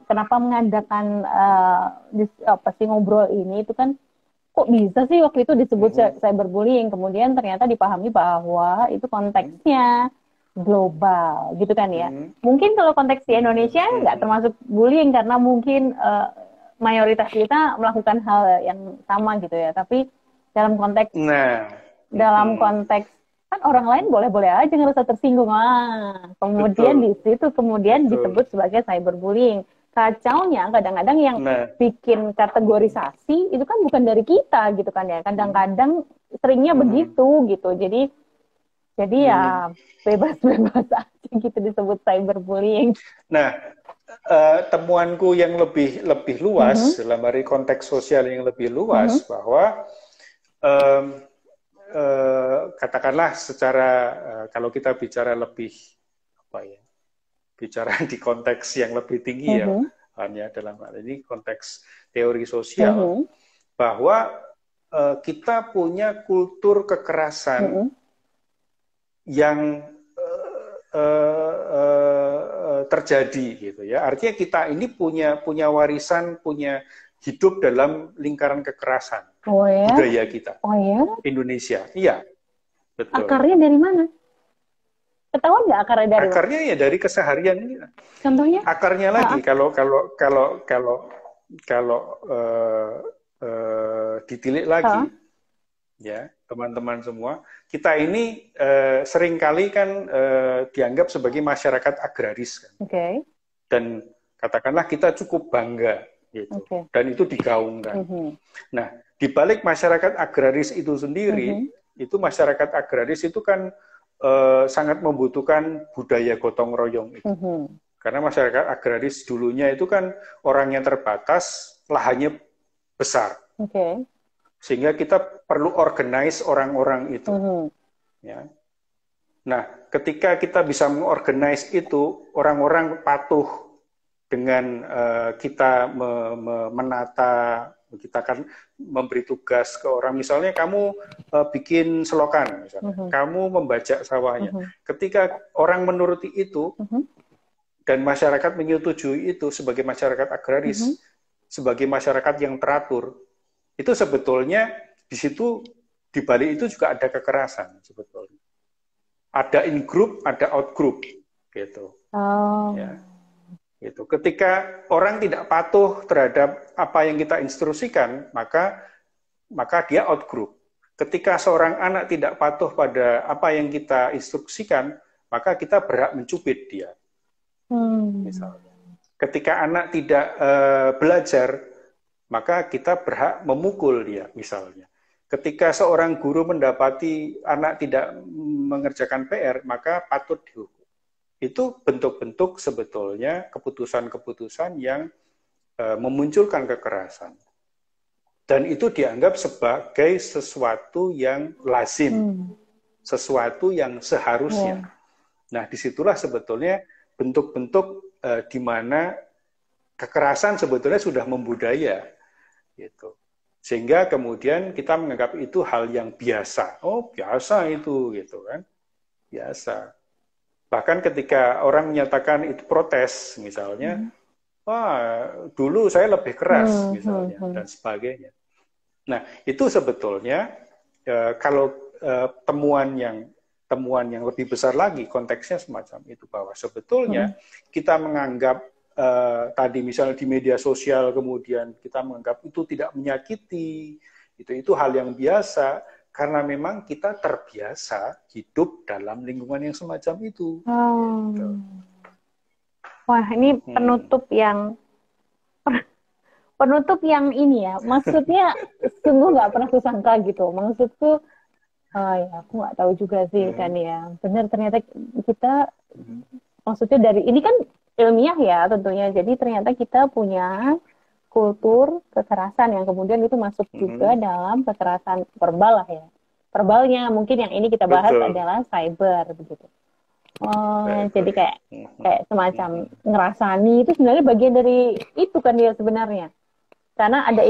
kenapa mengadakan ngobrol ini itu kan kok bisa sih waktu itu disebut cyberbullying, kemudian ternyata dipahami bahwa itu konteksnya global gitu kan ya. Mungkin kalau konteks di Indonesia nggak termasuk bullying karena mungkin mayoritas kita melakukan hal yang sama gitu ya. Tapi dalam konteks konteks kan orang lain boleh-boleh aja ngerasa tersinggung. Kemudian di situ disebut sebagai cyberbullying. Kacaunya kadang-kadang yang bikin kategorisasi itu kan bukan dari kita gitu kan ya. Kadang-kadang seringnya begitu gitu. Jadi ya bebas-bebas aja gitu disebut cyberbullying. Nah, temuanku yang lebih luas dalam hari konteks sosial yang lebih luas bahwa katakanlah secara kalau kita bicara lebih apa ya, bicara di konteks yang lebih tinggi ya, hanya dalam hal ini konteks teori sosial, bahwa kita punya kultur kekerasan yang terjadi gitu ya. Artinya kita ini punya warisan, punya hidup dalam lingkaran kekerasan. Oh ya? Budaya kita. Oh ya? Indonesia. Iya. Betul. Akarnya dari mana? Ketahuan nggak akarnya dari mana? Akarnya ya dari keseharian ini. Contohnya? Akarnya lagi kalau ditilik lagi, ya teman-teman semua, kita ini seringkali kan dianggap sebagai masyarakat agraris kan. Dan katakanlah kita cukup bangga gitu. Dan itu digaungkan. Nah, di balik masyarakat agraris itu sendiri, itu masyarakat agraris itu kan sangat membutuhkan budaya gotong royong itu. Karena masyarakat agraris dulunya itu kan orangnya terbatas, lahannya besar. Sehingga kita perlu organize orang-orang itu. Ya. Nah, ketika kita bisa mengorganize itu, orang-orang patuh dengan kita menata, kita kan memberi tugas ke orang. Misalnya kamu bikin selokan, misalnya. Kamu membajak sawahnya. Ketika orang menuruti itu, dan masyarakat menyetujui itu sebagai masyarakat agraris, sebagai masyarakat yang teratur, itu sebetulnya di situ, di balik itu juga ada kekerasan sebetulnya. Ada in group, ada out group, gitu. Ya. Gitu. Ketika orang tidak patuh terhadap apa yang kita instruksikan, maka dia out group. Ketika seorang anak tidak patuh pada apa yang kita instruksikan, maka kita berhak mencubit dia. Misalnya. Ketika anak tidak belajar, maka kita berhak memukul dia, misalnya. Ketika seorang guru mendapati anak tidak mengerjakan PR, maka patut dihukum. Itu bentuk-bentuk sebetulnya keputusan-keputusan yang memunculkan kekerasan. Dan itu dianggap sebagai sesuatu yang lazim, sesuatu yang seharusnya. Nah, disitulah sebetulnya bentuk-bentuk di mana kekerasan sebetulnya sudah membudaya, gitu. Sehingga kemudian kita menganggap itu hal yang biasa. Oh, biasa itu, gitu kan? Biasa. Bahkan ketika orang menyatakan itu protes, misalnya, wah, dulu saya lebih keras, misalnya, dan sebagainya. Nah, itu sebetulnya kalau temuan yang lebih besar lagi, konteksnya semacam itu, bahwa sebetulnya kita menganggap tadi misalnya di media sosial, kemudian kita menganggap itu tidak menyakiti, itu hal yang biasa, karena memang kita terbiasa hidup dalam lingkungan yang semacam itu. Gitu. Wah, ini penutup yang ini ya. Maksudnya sungguh nggak pernah kusangka gitu. Maksudku, ya aku nggak tahu juga sih kan ya. Benar, ternyata kita maksudnya dari ini kan ilmiah ya tentunya. Jadi ternyata kita punya kultur kekerasan yang kemudian itu masuk juga dalam kekerasan verbal lah ya. Verbalnya mungkin yang ini kita bahas adalah cyber begitu. Jadi kayak semacam ngerasani itu sebenarnya bagian dari itu kan dia sebenarnya. Karena ada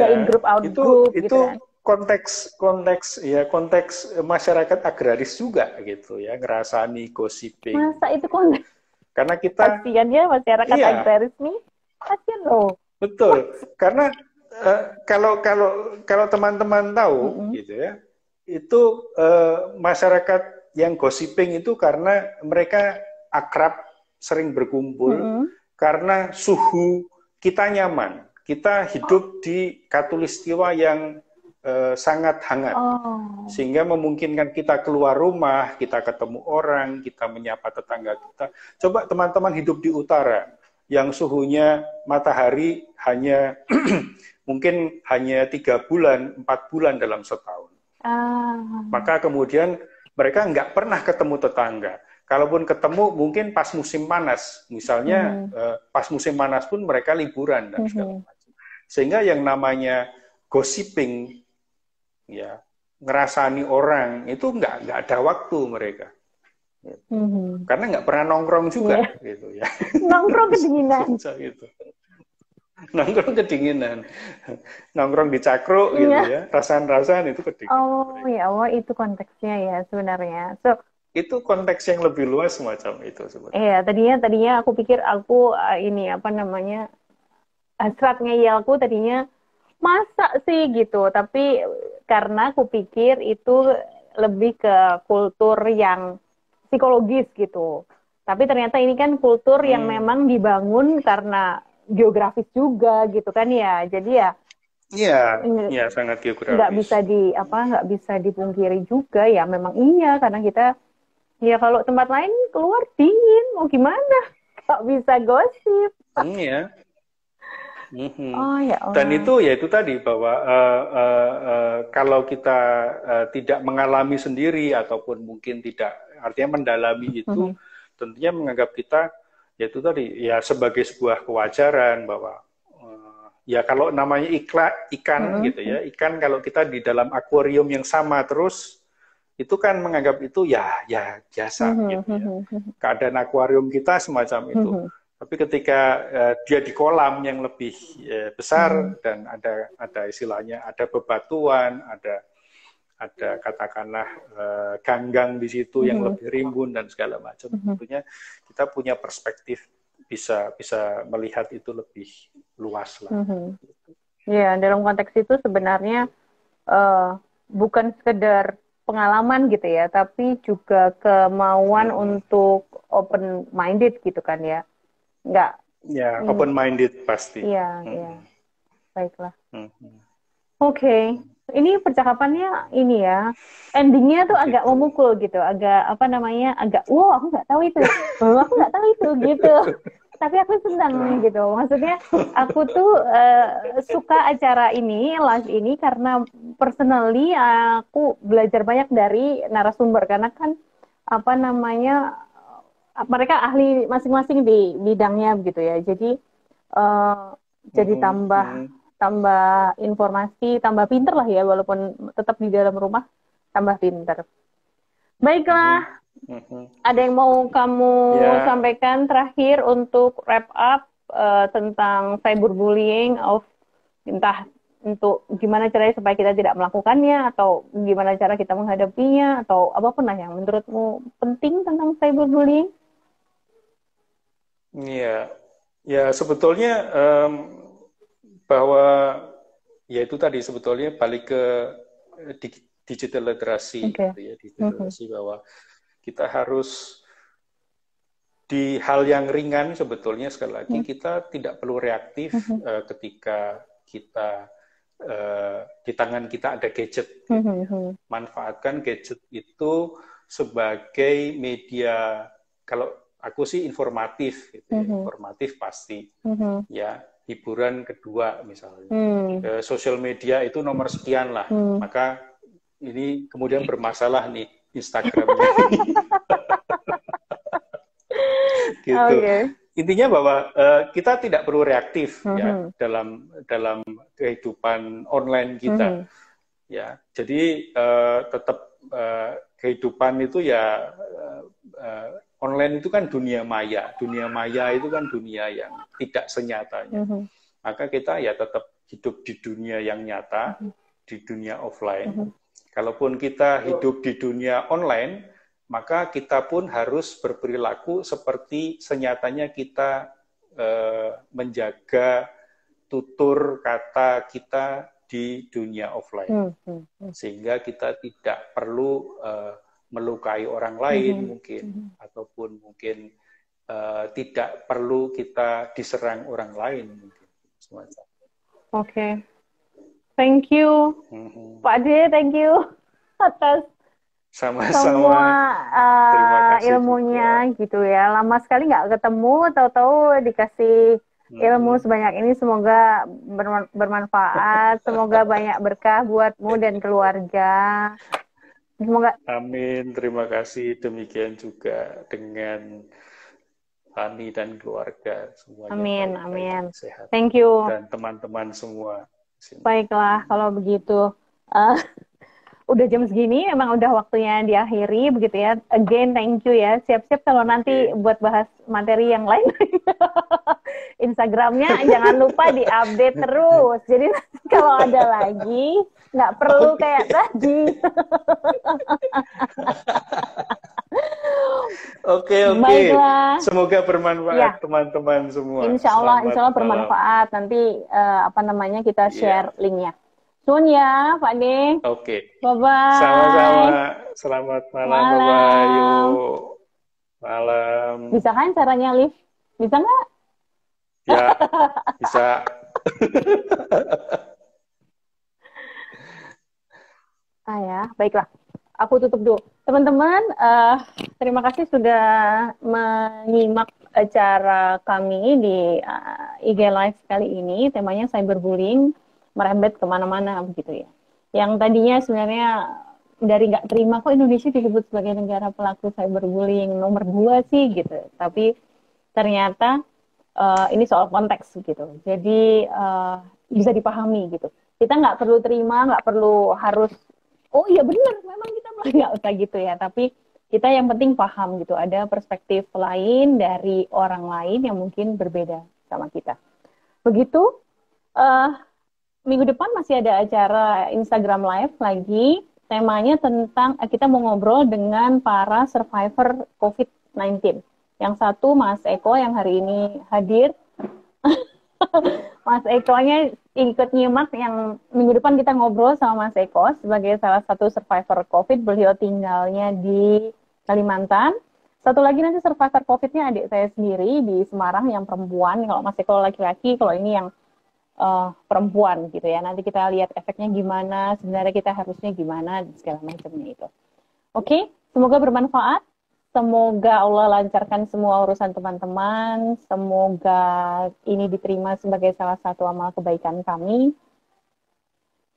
in group out group gitu kan. Konteks masyarakat agraris juga gitu ya, ngerasani, gossiping. Masa itu konteks? Karena kita kasian ya masyarakat agraris nih. Kasian loh. Betul, karena kalau teman-teman tahu gitu ya, itu masyarakat yang gossiping itu karena mereka akrab, sering berkumpul, karena suhu kita nyaman, kita hidup di khatulistiwa yang sangat hangat, sehingga memungkinkan kita keluar rumah, kita ketemu orang, kita menyapa tetangga kita. Coba teman-teman hidup di utara, yang suhunya matahari hanya mungkin hanya 3 bulan, 4 bulan dalam setahun. Maka kemudian mereka nggak pernah ketemu tetangga. Kalaupun ketemu mungkin pas musim panas, misalnya pas musim panas pun mereka liburan dan segala macam. Sehingga yang namanya gossiping, ya ngerasani orang itu nggak ada waktu mereka. Karena nggak pernah nongkrong juga, gitu ya. Nongkrong kedinginan. Gitu. Nongkrong kedinginan, nongkrong di cakro gitu ya, rasan-rasan itu kedinginan. Oh ya Allah, itu konteksnya ya sebenarnya. So itu konteks yang lebih luas semacam itu sebenarnya. Iya, tadinya aku pikir aku ini apa namanya hasrat ngeyelku tadinya masa sih gitu, tapi karena aku pikir itu lebih ke kultur yang psikologis gitu. Tapi ternyata ini kan kultur yang memang dibangun karena geografis juga gitu kan ya. Jadi ya iya sangat geografis. Nggak bisa dipungkiri juga ya, memang iya karena kita ya kalau tempat lain keluar dingin mau gimana? Nggak bisa gosip. Iya. Oh ya Allah. Dan itu ya itu tadi bahwa kalau kita tidak mengalami sendiri ataupun mungkin tidak artinya mendalami itu, tentunya menganggap kita ya itu tadi ya sebagai sebuah kewajaran bahwa ya kalau namanya ikan gitu ya, ikan kalau kita di dalam akuarium yang sama terus itu kan menganggap itu ya biasa gitu ya. Keadaan akuarium kita semacam itu. Tapi ketika dia di kolam yang lebih besar dan ada istilahnya ada bebatuan, ada katakanlah ganggang di situ yang lebih rimbun dan segala macam. Tentunya kita punya perspektif bisa melihat itu lebih luas lah. Ya, dalam konteks itu sebenarnya bukan sekedar pengalaman gitu ya, tapi juga kemauan untuk open minded gitu kan ya. Enggak. Ya, open minded pasti. Iya, iya. Baiklah. Oke. Ini percakapannya ini ya, endingnya tuh agak memukul gitu, agak apa namanya, agak wow aku nggak tahu itu, aku nggak tahu itu gitu. Tapi aku senang gitu, maksudnya aku tuh suka acara ini, live ini karena personally aku belajar banyak dari narasumber karena kan apa namanya mereka ahli masing-masing di bidangnya gitu ya, jadi tambah informasi, tambah pinter lah ya, walaupun tetap di dalam rumah, tambah pinter. Baiklah, ada yang mau kamu sampaikan terakhir untuk wrap up tentang cyberbullying, entah untuk gimana caranya supaya kita tidak melakukannya, atau gimana cara kita menghadapinya, atau apapun lah yang menurutmu penting tentang cyberbullying? Iya, ya sebetulnya bahwa ya itu tadi sebetulnya balik ke digital literacy, gitu ya, digital literacy bahwa kita harus di hal yang ringan sebetulnya sekali lagi kita tidak perlu reaktif ketika kita di tangan kita ada gadget. Manfaatkan gadget itu sebagai media, kalau aku sih informatif, gitu ya. Informatif pasti, ya. Hiburan kedua misalnya, sosial media itu nomor sekian lah, maka ini kemudian bermasalah nih Instagramnya. Gitu. Intinya bahwa kita tidak perlu reaktif ya dalam kehidupan online kita, ya. Jadi tetap kehidupan itu ya online itu kan dunia maya itu kan dunia yang tidak senyatanya. Maka kita ya tetap hidup di dunia yang nyata, di dunia offline. Kalaupun kita hidup di dunia online, maka kita pun harus berperilaku seperti senyatanya kita menjaga tutur kata kita di dunia offline. Sehingga kita tidak perlu melukai orang lain mungkin, ataupun mungkin tidak perlu kita diserang orang lain mungkin. Oke. Thank you, Pak D, thank you atas semua ilmunya juga. Gitu ya. Lama sekali nggak ketemu, tahu-tahu dikasih ilmu sebanyak ini semoga bermanfaat, semoga banyak berkah buatmu dan keluarga. Semoga. Amin, terima kasih. Demikian juga dengan Fani dan keluarga semuanya. Amin, baik, amin. baik, sehat. Thank you. Dan teman-teman semua. Baiklah, kalau begitu. Udah jam segini, emang udah waktunya diakhiri, begitu ya. Again, thank you ya. Siap-siap kalau nanti buat bahas materi yang lain. Instagramnya jangan lupa diupdate terus. Jadi kalau ada lagi, nggak perlu kayak tadi. Oke. Baiklah. Semoga bermanfaat teman-teman semua. Insya Allah bermanfaat. Nanti kita share linknya. Sun ya, Pak De. Oke. Bye-bye. Sama-sama. Selamat malam. Bye-bye. Yuk. Malam. Bisa kan caranya live? Bisa nggak? Ya, bisa. Ya, baiklah. Aku tutup dulu. Teman-teman, terima kasih sudah menyimak acara kami di IG Live kali ini. Temanya cyberbullying, merembet kemana-mana begitu ya. Yang tadinya sebenarnya dari nggak terima kok Indonesia disebut sebagai negara pelaku cyberbullying nomor 2 sih gitu. Tapi ternyata ini soal konteks gitu. Jadi bisa dipahami gitu. Kita nggak perlu terima, nggak perlu harus oh iya benar, memang kita nggak usah gitu ya. Tapi kita yang penting paham gitu. Ada perspektif lain dari orang lain yang mungkin berbeda sama kita. Begitu. Minggu depan masih ada acara Instagram Live lagi. Temanya tentang kita mau ngobrol dengan para survivor COVID-19. Yang satu Mas Eko yang hari ini hadir. Mas Eko-nya ikut nyimak yang minggu depan kita ngobrol sama Mas Eko sebagai salah satu survivor COVID. Beliau tinggalnya di Kalimantan. Satu lagi nanti survivor COVID-nya adik saya sendiri di Semarang yang perempuan. Kalau Mas Eko laki-laki, kalau ini yang perempuan gitu ya. Nanti kita lihat efeknya gimana, sebenarnya kita harusnya gimana, dan segala macamnya itu. Oke, semoga bermanfaat. Semoga Allah lancarkan semua urusan teman-teman. Semoga ini diterima sebagai salah satu amal kebaikan kami.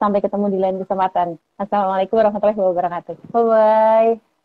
Sampai ketemu di lain kesempatan. Assalamualaikum warahmatullahi wabarakatuh. Bye-bye.